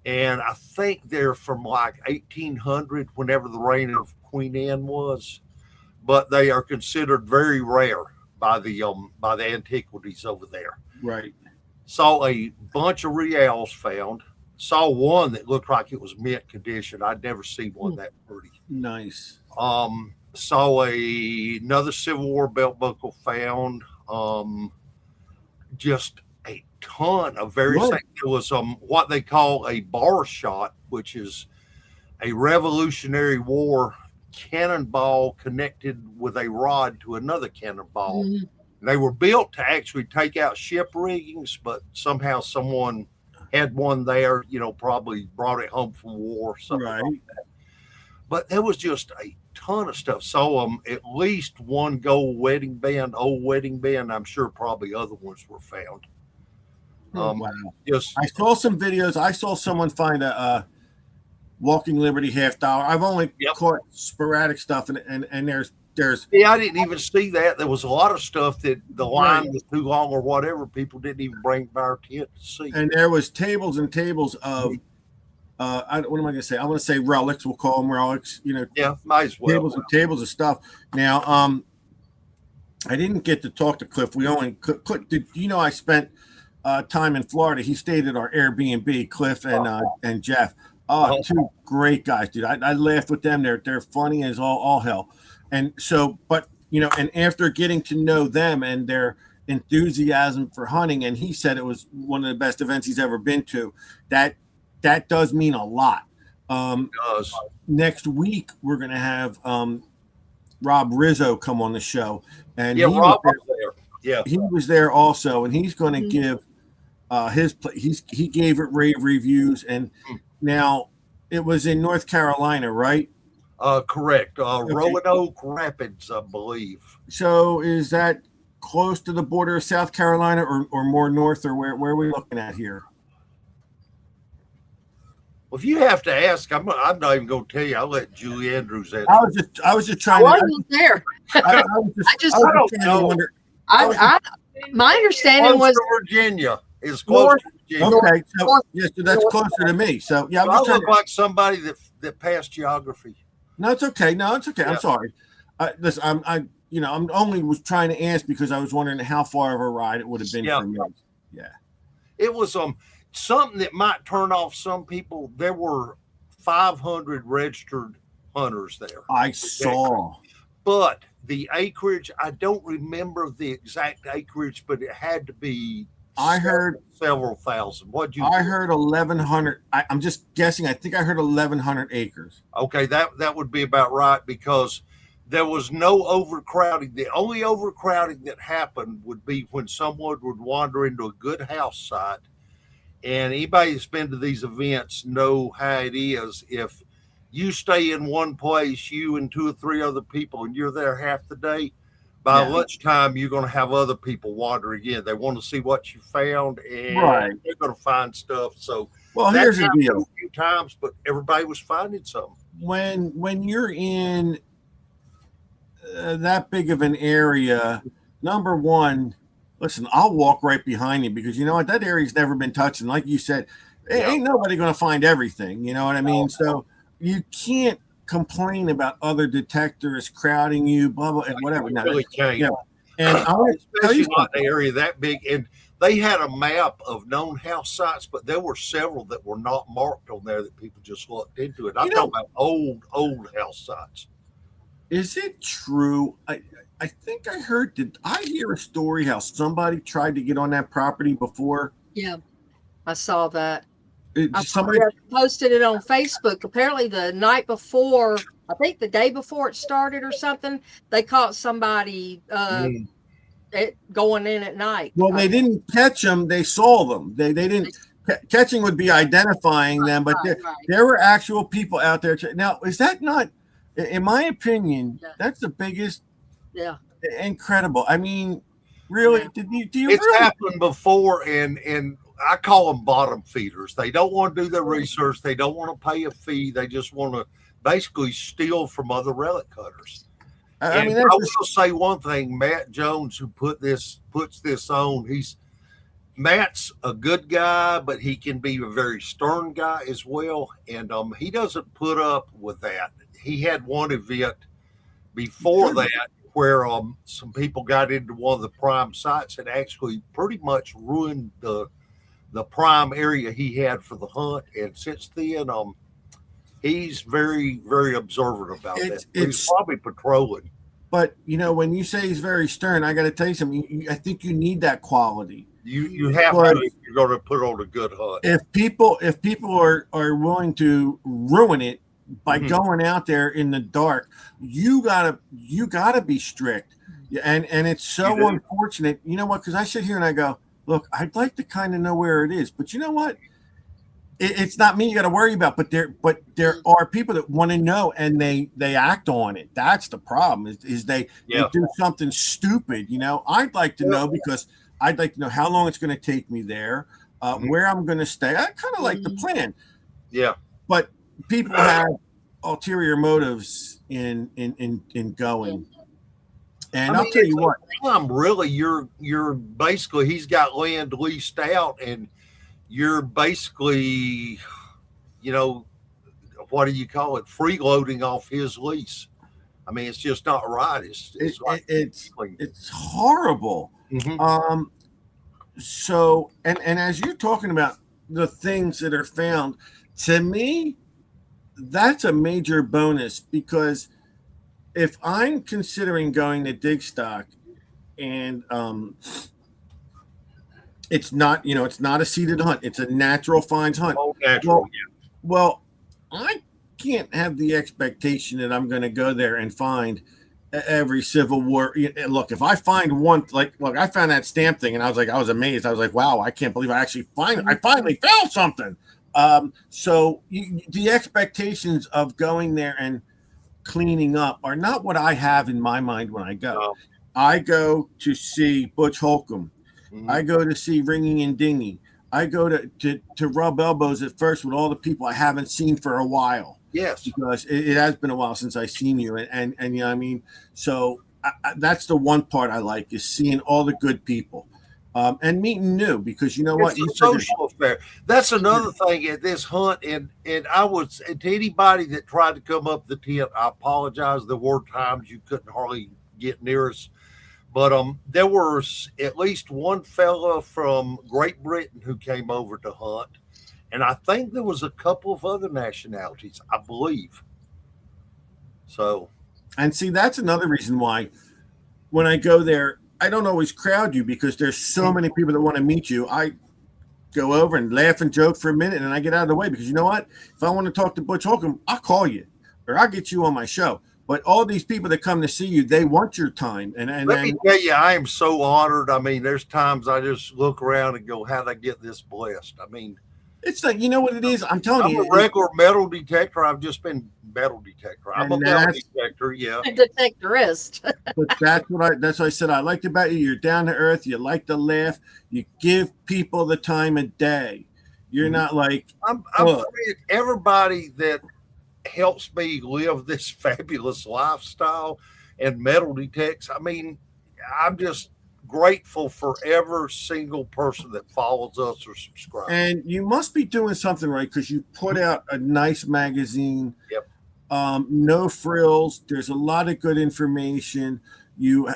and I think they're from like 1800, whenever the reign of Queen Anne was. But they are considered very rare by the antiquities over there. Right. Saw a bunch of reals found. Saw one that looked like it was mint condition. I'd never seen one that pretty. Nice. Saw another Civil War belt buckle found. Just a ton of various things. It was what they call a bar shot, which is a Revolutionary War cannonball connected with a rod to another cannonball. Mm-hmm. They were built to actually take out ship riggings, but somehow someone had one there, probably brought it home from war or something like that. But there was just a ton of stuff. So at least one gold wedding band, old wedding band. I'm sure probably other ones were found. Wow. I saw some videos. I saw someone find a Walking Liberty $50. I've only caught sporadic stuff, and there's I didn't even see that. There was a lot of stuff that the line was too long or whatever. People didn't even bring to our tent to see. And there was tables and tables of what am I going to say? I'm going to say relics. We'll call them relics. Might as well. Tables and tables of stuff. Now, I didn't get to talk to Cliff. We only I spent time in Florida. He stayed at our Airbnb. Cliff and Jeff. Two great guys, dude. I laughed with them. They're funny as all hell. And so, but and after getting to know them and their enthusiasm for hunting, and he said it was one of the best events he's ever been to. That does mean a lot. Next week we're gonna have Rob Rizzo come on the show, and Rob was there. Yeah, he was there also, and he's going to give He gave it rave reviews, and now it was in North Carolina, right? Correct. Roanoke Rapids, I believe. So is that close to the border of South Carolina, or more north, or where are we looking at here? Well, if you have to ask, I'm not even going to tell you. I'll let Julie Andrews answer. I was just trying. I wasn't there. I don't know. My understanding was Virginia is close to Virginia. Okay, so that's closer to me. So yeah, I look like somebody that passed geography. No, it's okay. Yeah. I'm sorry. Listen, I'm only was trying to ask because I was wondering how far of a ride it would have been for me. Yeah, it was something that might turn off some people. There were 500 registered hunters there. I saw, but the acreage, I don't remember the exact acreage, but it had to be. I heard several thousand. I heard 1,100. I'm just guessing. I think I heard 1,100 acres. Okay, that would be about right because there was no overcrowding. The only overcrowding that happened would be when someone would wander into a good house site. And anybody that's been to these events know how it is. If you stay in one place, you and 2 or 3 other people, and you're there half the day, by lunchtime, you're going to have other people wandering in. They want to see what you found, and they're going to find stuff. So, here's the deal. A few times, but everybody was finding something. When you're in that big of an area, number one, listen, I'll walk right behind you because you know what, that area's never been touched, and like you said, ain't nobody going to find everything. You know what I mean? So you can't complain about other detectors crowding you, blah blah, and whatever. You really can't. Yeah. And I want to tell you not an area that big, and they had a map of known house sites, but there were several that were not marked on there that people just looked into it. I'm talking about old house sites. Is it true? I think I heard. Did I hear a story how somebody tried to get on that property before? Yeah, I saw that. Somebody posted it on Facebook. Apparently, the night before, I think the day before it started or something, they caught somebody going in at night. Well, they didn't catch them; they saw them. They didn't. Catching would be identifying them, but there were actual people out there. Now, is that not, in my opinion, that's the biggest? Yeah. Incredible. I mean, really? Do you? It's really? happened before, and I call them bottom feeders. They don't want to do their research. They don't want to pay a fee. They just want to basically steal from other relic cutters. I will say one thing. Matt Jones, who puts this on, Matt's a good guy, but he can be a very stern guy as well. And he doesn't put up with that. He had one event before that where some people got into one of the prime sites and actually pretty much ruined the prime area he had for the hunt. And since then, he's very, very observant about that. He's probably patrolling. But when you say he's very stern, I got to tell you something. I think you need that quality. You have to if you're going to put on a good hunt. If people are willing to ruin it by going out there in the dark, you gotta be strict. And it's so unfortunate. You know what? Because I sit here and I go, look, I'd like to kind of know where it is, but you know what? It's not me you got to worry about. But there are people that want to know and they act on it. That's the problem. Is they do something stupid. I'd like to know because I'd like to know how long it's going to take me there, where I'm going to stay. I kind of like the plan. Yeah, but people have ulterior motives in going. And I'll tell you what. Really, you're basically, he's got land leased out, and you're basically, what do you call it? Freeloading off his lease. I mean, it's just not right. It's horrible. Mm-hmm. So, and as you're talking about the things that are found, to me, that's a major bonus, because if I'm considering going to Digstock and it's not, it's not a seeded hunt, it's a natural finds hunt. Oh, natural, well, I can't have the expectation that I'm going to go there and find every Civil War. Look, if I find one, like, look, I found that stamp thing, and I was amazed. I was like, wow, I can't believe I finally found something. So the expectations of going there and cleaning up are not what I have in my mind when I go. No. I go to see Butch Holcombe. I go to see Ringing and Dinghy. I go to rub elbows at first with all the people I haven't seen for a while. Yes, because it has been a while since I've seen you, and you know what I mean. So that's the one part I like, is seeing all the good people, and meeting new, because you know what, it's a social affair. That's another thing at this hunt, and I would say to anybody that tried to come up the tent, I apologize. There were times you couldn't hardly get near us. But there was at least one fella from Great Britain who came over to hunt. And I think there was a couple of other nationalities, I believe. So. And see, that's another reason why when I go there, I don't always crowd you, because there's so many people that want to meet you. I go over and laugh and joke for a minute, and then I get out of the way, because you know what? If I want to talk to Butch Holcombe, I'll call you, or I'll get you on my show. But all these people that come to see you, they want your time. And let me tell you, I am so honored. I mean, there's times I just look around and go, how'd I get this blessed? I mean, it's like, you know what it is? I'm telling you. I'm a regular metal detector. I've just been metal detector. I'm a metal detector, yeah. Detectorist. But that's what I said I liked about you. You're down to earth. You like to laugh. You give people the time of day. You're not like, I'm afraid everybody that helps me live this fabulous lifestyle and metal detects. I mean, I'm just grateful for every single person that follows us or subscribes. And you must be doing something right, because you put out a nice magazine. Yep. No frills. There's a lot of good information. You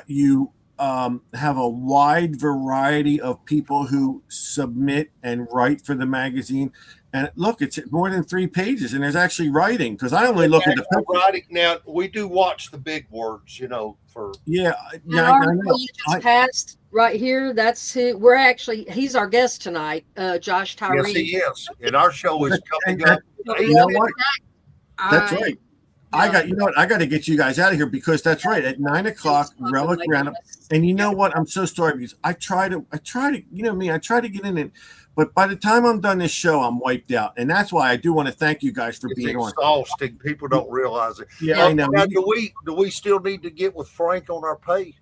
have a wide variety of people who submit and write for the magazine. And look, it's more than 3 pages, and there's actually writing, because I only look at the picture. Writing. Now, we do watch the big words, you know, for. Yeah. I know. You just passed right here. That's who he's our guest tonight, Josh Tyree. Yes, he is. And our show is coming up. You know what? That's right. I got to get you guys out of here, because that's right. At 9 o'clock, Relic Roundup. And you know what? I'm so sorry, because I try to, you know me, I try to get in it. But by the time I'm done this show, I'm wiped out. And that's why I do want to thank you guys for being on. It's exhausting. People don't realize it. Yeah, I know. Now, do we still need to get with Frank on our pay?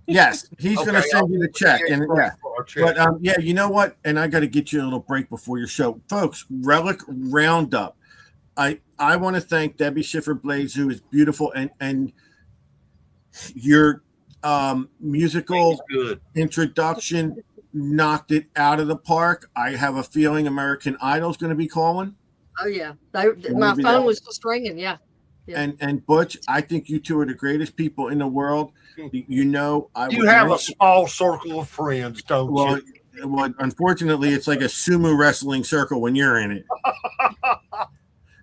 Yes, he's going to send you the check. And but you know what? And I got to get you a little break before your show. Folks, Relic Roundup. I want to thank Debbie Schiffer-Blaze, who is beautiful, and your musical introduction knocked it out of the park. I have a feeling American Idol's going to be calling. Oh yeah, my phone was just ringing. Yeah. And Butch, I think you two are the greatest people in the world. You know, you have a small circle of friends, don't you? Well, unfortunately, it's like a sumo wrestling circle when you're in it.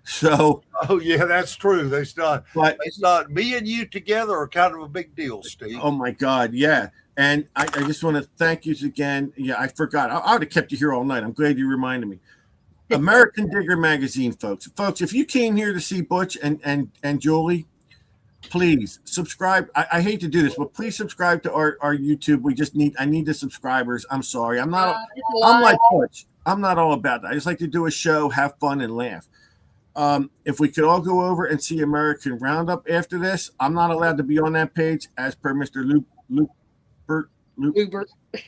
So. Oh yeah, that's true. It's not. Me and you together are kind of a big deal, Steve. Oh my God, yeah. And I just want to thank you again. Yeah, I forgot. I would have kept you here all night. I'm glad you reminded me. American Digger magazine, folks. Folks, if you came here to see Butch and Julie, please subscribe. I hate to do this, but please subscribe to our YouTube. I need the subscribers. I'm sorry. I'm like Butch. I'm not all about that. I just like to do a show, have fun, and laugh. If we could all go over and see American Roundup after this, I'm not allowed to be on that page, as per Mr.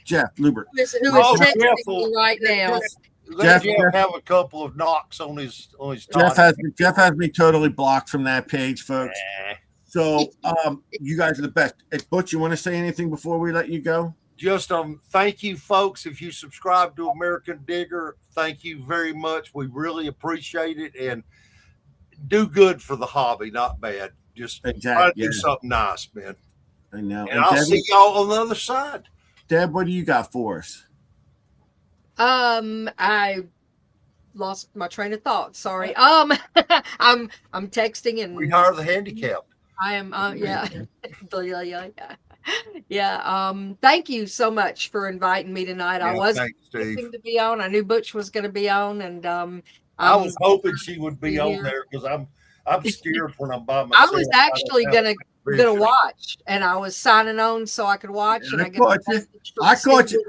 Jeff Lubert. Who is texting me right now. Jeff have a couple of knocks on his Jeff has me totally blocked from that page, folks. So you guys are the best. Butch, you want to say anything before we let you go? Just thank you, folks. If you subscribe to American Digger, thank you very much. We really appreciate it, and do good for the hobby, not bad. Just try to do something nice, man. I know. And I'll see y'all on the other side. Deb, what do you got for us? I lost my train of thought. Sorry. I'm texting and we hire the handicapped. I am. Yeah. Thank you so much for inviting me tonight. I wasn't expecting to be on. I knew Butch was going to be on, and I was hoping she would be on there, because I'm scared when I'm by myself. I was actually going to gonna watch, and I was signing on so I could watch, and I get caught you. I caught you.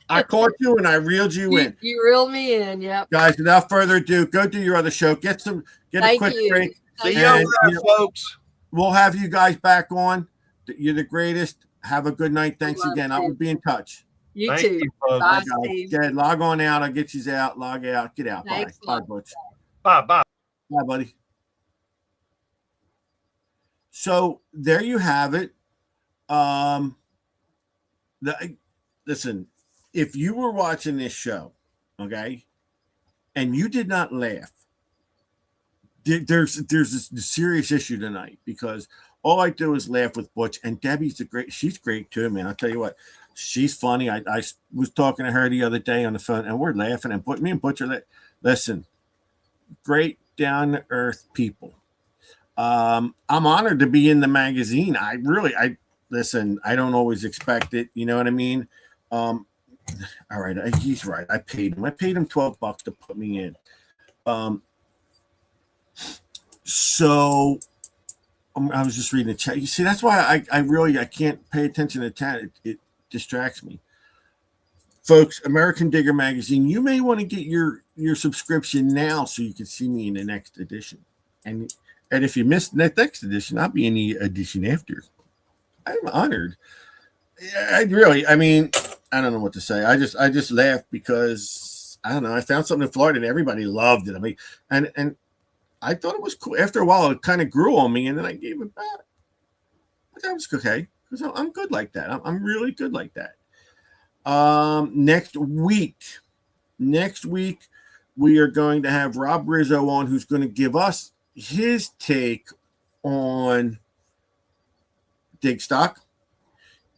I caught you, and I reeled you in. You reeled me in. Yep. Guys, without further ado, go do your other show. Get a quick break. See you over there, folks. We'll have you guys back on. You're the greatest. Have a good night. Thanks again. I will be in touch. You too. Bye, Steve. Good. Log on out. I'll get you out. Log out. Get out. Thanks, Bye. Bye, Butch. Bye. Bye, buddy. So there you have it. Listen, if you were watching this show, okay, and you did not laugh, there's a serious issue tonight, because all I do is laugh with Butch, and Debbie's she's great too, man. I'll tell you what, she's funny. I was talking to her the other day on the phone, and we're laughing, and me and Butch are listen, great down to earth people. I'm honored to be in the magazine. I listen, I don't always expect it. You know what I mean? All right. He's right. I paid him $12 to put me in. So I was just reading the chat. You see, that's why I can't pay attention to chat. It distracts me. Folks, American Digger magazine, you may want to get your subscription now so you can see me in the next edition. And if you missed the next edition, I'll be in the edition after. I'm honored. I mean, I don't know what to say. I just laughed because I don't know. I found something in Florida and everybody loved it. I mean, and I thought it was cool. After a while, it kind of grew on me, and then I gave it back. But that was okay, because I'm good like that. I'm really good like that. Next week, we are going to have Rob Rizzo on, who's going to give us his take on Digstock,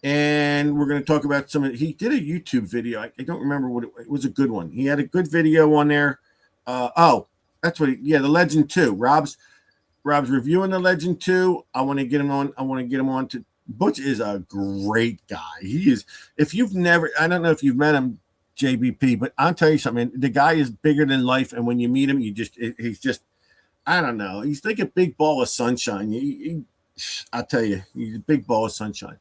and we're going to talk about he did a YouTube video. I don't remember what it was. A good one. He had a good video on there. That's what the Legend 2. Rob's reviewing the Legend 2. I want to get him on to Butch is a great guy. He is. If you've never, I don't know if you've met him, JBP, but I'll tell you something. The guy is bigger than life, and when you meet him, he's just, I don't know. He's like a big ball of sunshine. I'll tell you, he's a big ball of sunshine.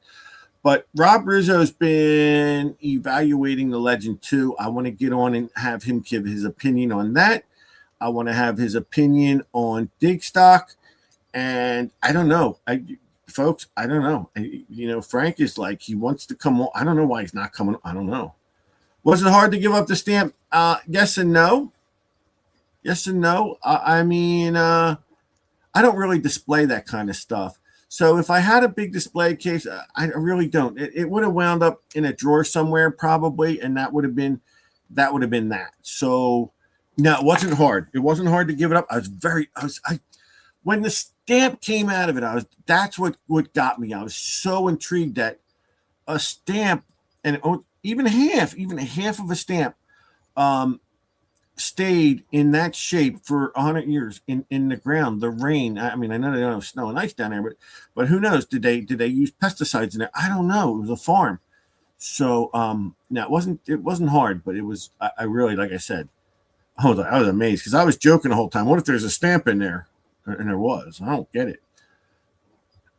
But Rob Rizzo's been evaluating the Legend 2. I want to get on and have him give his opinion on that. I want to have his opinion on Digstock. And I don't know. Folks, I don't know. Frank is like, he wants to come on. I don't know why he's not coming. I don't know. Was it hard to give up the stamp? Yes and no. Yes and no. I mean, I don't really display that kind of stuff. So if I had a big display case, I really don't. It would have wound up in a drawer somewhere probably, and that would have been that. So no, it wasn't hard. It wasn't hard to give it up. When the stamp came out of it, that's what got me. I was so intrigued that a stamp, and even half of a stamp, stayed in that shape for 100 years in the ground. The rain. I mean, I know they don't have snow and ice down there, but who knows? Did they use pesticides in there? I don't know. It was a farm. So no, it wasn't hard, but it was. I really, like I said, I was amazed, because I was joking the whole time. What if there's a stamp in there? And there was. I don't get it.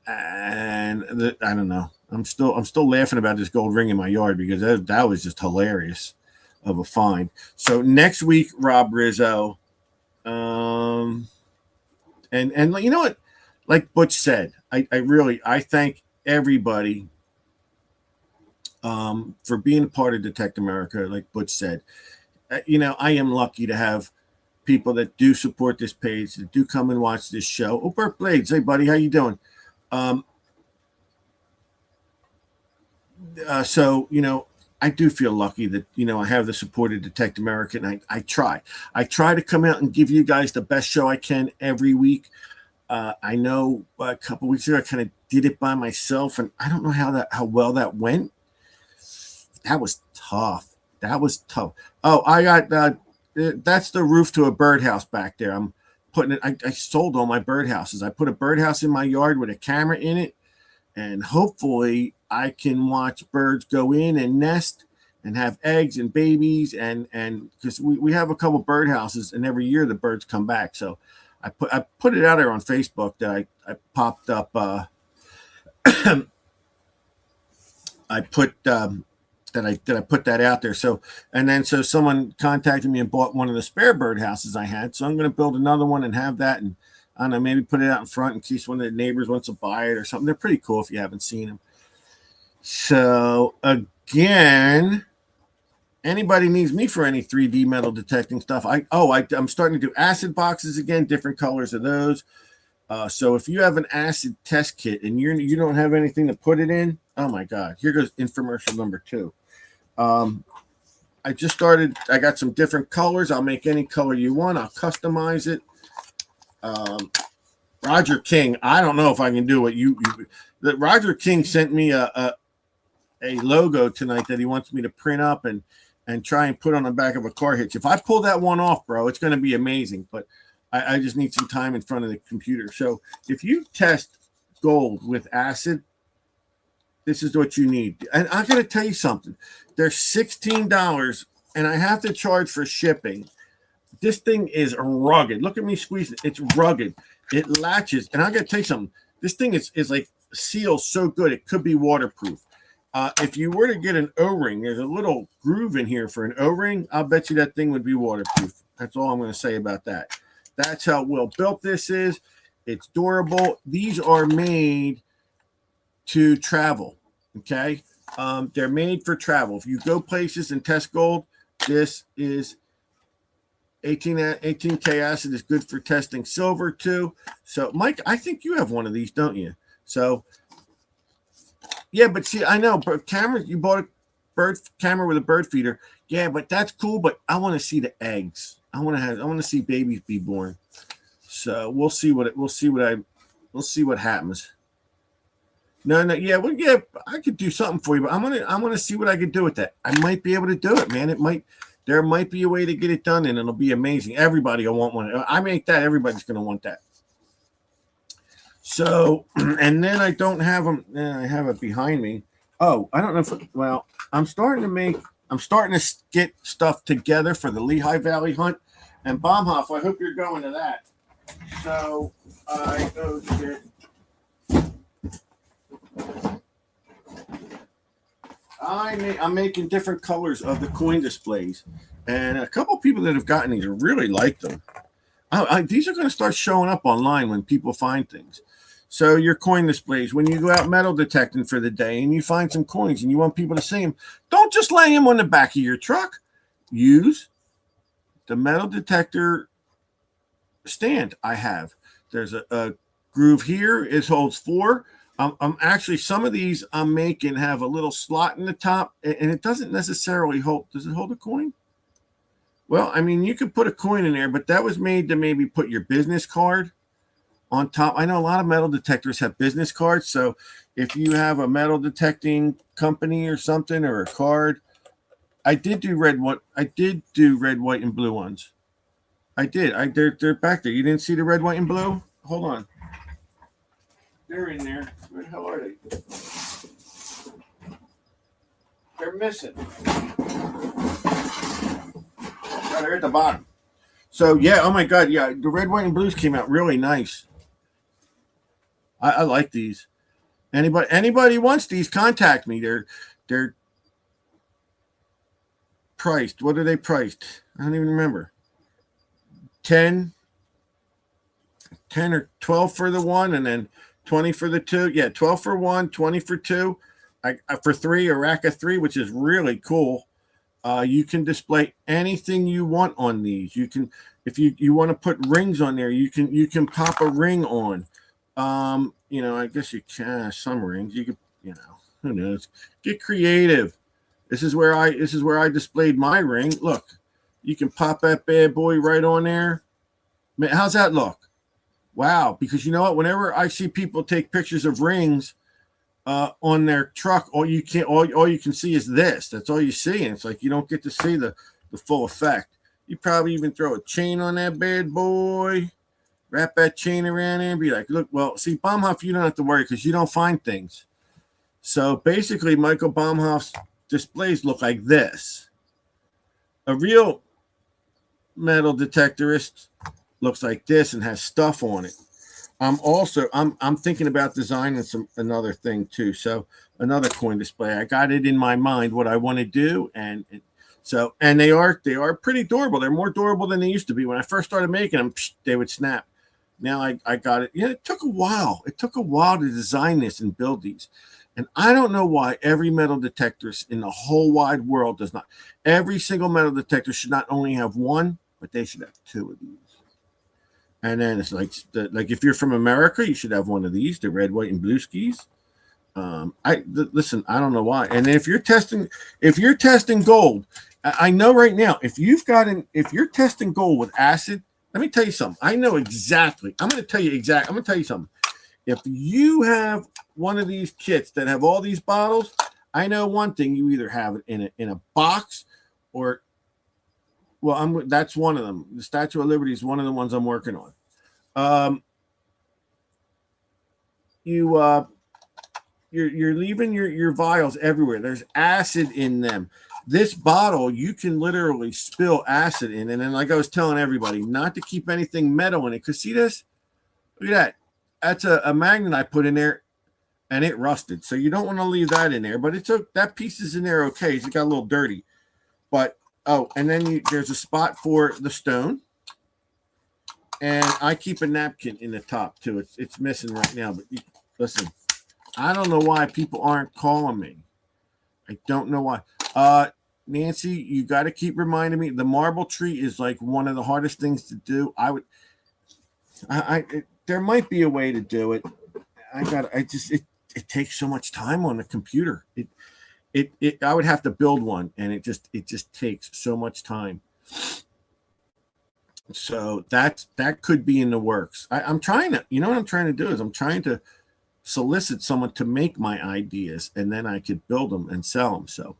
And I don't know. I'm still laughing about this gold ring in my yard, because that was just hilarious of a find. So next week, Rob Rizzo. And you know what? Like Butch said, I thank everybody for being a part of Detect America. Like Butch said, I am lucky to have people that do support this page, that do come and watch this show. Oh, Burt Blades, hey buddy, how you doing? So I do feel lucky that I have the support of Detect America, and I try to come out and give you guys the best show I can every week. I know a couple weeks ago I kind of did it by myself, and I don't know how well that went. That was tough. Oh, I got that's the roof to a birdhouse back there. I'm putting it. I sold all my birdhouses. I put a birdhouse in my yard with a camera in it, and hopefully I can watch birds go in and nest and have eggs and babies, and because we have a couple birdhouses, and every year the birds come back. So I put it out there on Facebook that I popped up I put I put that out there. So so someone contacted me and bought one of the spare birdhouses I had. So I'm going to build another one and have that, and I don't know, maybe put it out in front in case one of the neighbors wants to buy it or something. They're pretty cool if you haven't seen them. So again, anybody needs me for any 3D metal detecting stuff. I'm starting to do acid boxes again, different colors of those. So if you have an acid test kit and you don't have anything to put it in, oh my God, here goes infomercial number 2. I just started. I got some different colors. I'll make any color you want. I'll customize it. Roger King. I don't know if I can do what that Roger King sent me a logo tonight that he wants me to print up and try and put on the back of a car hitch. If I pull that one off, bro, it's going to be amazing. But I just need some time in front of the computer. So if you test gold with acid, this is what you need. And I'm going to tell you something. They're $16, and I have to charge for shipping. This thing is rugged. Look at me squeeze it. It's rugged. It latches. And I'm going to tell you something. This thing is like seals so good it could be waterproof. If you were to get an O-ring, there's a little groove in here for an O-ring. I'll bet you that thing would be waterproof. That's all I'm going to say about that. That's how well built this is. It's durable. These are made to travel. Okay. They're made for travel. If you go places and test gold, this is 18K acid is good for testing silver too. So Mike, I think you have one of these, don't you? So yeah, but see, I know, but camera, you bought a bird camera with a bird feeder. Yeah, but that's cool. But I want to see the eggs. I want to see babies be born. So we'll see what happens. No, yeah, well, yeah, I could do something for you, but I'm gonna see what I could do with that. I might be able to do it, man. There might be a way to get it done, and it'll be amazing. Everybody will want one. I make that. Everybody's gonna want that. So, and then I don't have them. I have it behind me. Oh, I don't know if. I'm starting to get stuff together for the Lehigh Valley hunt, and Baumhoff. I hope you're going to that. So I go to. I'm making different colors of the coin displays, and a couple people that have gotten these really like them. These are going to start showing up online when people find things. So your coin displays, when you go out metal detecting for the day and you find some coins and you want people to see them, don't just lay them on the back of your truck. Use the metal detector stand I have. There's a groove here. It holds 4. I'm actually, some of these I'm making have a little slot in the top, and it doesn't necessarily hold. Does it hold a coin? Well, I mean, you could put a coin in there, but that was made to maybe put your business card on top. I know a lot of metal detectors have business cards. So if you have a metal detecting company or something, or a card, I did do red, white, and blue ones. I did. They're back there. You didn't see the red, white, and blue? Hold on. They're in there. Where the hell are they? They're missing. Oh, they're at the bottom. So yeah, oh my God, yeah, the red, white, and blues came out really nice. I like these. Anybody wants these, contact me. They're priced. What are they priced? I don't even remember. 10 or 12 for the one, and then 20 for the two. Yeah, 12 for one, 20 for two. For 3, a rack of 3, which is really cool. You can display anything you want on these. You can, if you want to put rings on there, you can pop a ring on. I guess you can some rings. You could, who knows? Get creative. This is where I displayed my ring. Look, you can pop that bad boy right on there. Man, how's that look? Wow, because you know what? Whenever I see people take pictures of rings on their truck, all you can see is this. That's all you see, and it's like you don't get to see the full effect. You probably even throw a chain on that bad boy, wrap that chain around there, and be like, look, well, see, Baumhoff, you don't have to worry because you don't find things. So basically, Michael Baumhoff's displays look like this. A real metal detectorist looks like this and has stuff on it. I'm thinking about designing another thing too. So another coin display. I got it in my mind what I want to do, and they are pretty durable. They're more durable than they used to be. When I first started making them, they would snap. Now I got it. Yeah, it took a while. It took a while to design this and build these. And I don't know why every metal detector in the whole wide world does not. Every single metal detector should not only have one, but they should have two of these. And then it's like if you're from America, you should have one of these, the red, white, and blue skis. Listen, I don't know why. And then if you're testing gold, I know right now if you're testing gold with acid, let me tell you something. I know exactly. I'm going to tell you something. If you have one of these kits that have all these bottles, I know one thing. You either have it in a box, or that's one of them. The Statue of Liberty is one of the ones I'm working on. You're leaving your vials everywhere. There's acid in them. This bottle, you can literally spill acid in. And then, like I was telling everybody, not to keep anything metal in it. Because see this? Look at that. That's a magnet I put in there, and it rusted. So you don't want to leave that in there. But that piece is in there okay. It got a little dirty. But, and then there's a spot for the stone. And I keep a napkin in the top, too. It's missing right now. But listen, I don't know why people aren't calling me. I don't know why. Nancy, you got to keep reminding me. The marble tree is like one of the hardest things to do. There might be a way to do it. It takes so much time on the computer. I would have to build one, and it just takes so much time. So that could be in the works. I'm trying to, you know what I'm trying to do is I'm trying to solicit someone to make my ideas, and then I could build them and sell them. So,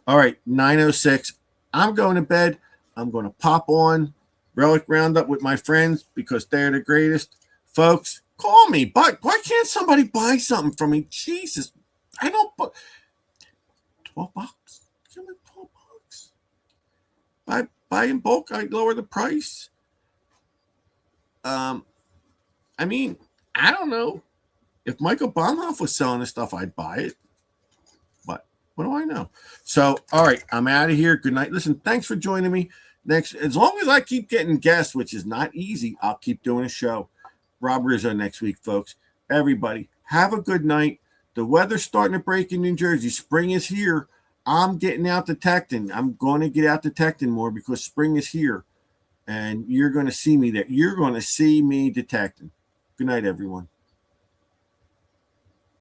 all right, 9:06. I'm going to bed. I'm going to pop on Relic Roundup with my friends because they're the greatest. Folks, call me. But why can't somebody buy something from me? Jesus, I don't put $12. Give me $12. Buy in bulk. I lower the price. I mean, I don't know. If Michael Baumhoff was selling this stuff, I'd buy it. But what do I know? So, all right, I'm out of here. Good night. Listen, thanks for joining me. As long as I keep getting guests, which is not easy, I'll keep doing a show. Rob Rizzo next week, folks. Everybody, have a good night. The weather's starting to break in New Jersey. Spring is here. I'm getting out detecting. I'm going to get out detecting more because spring is here. And you're going to see me there. You're going to see me detecting. Good night, everyone.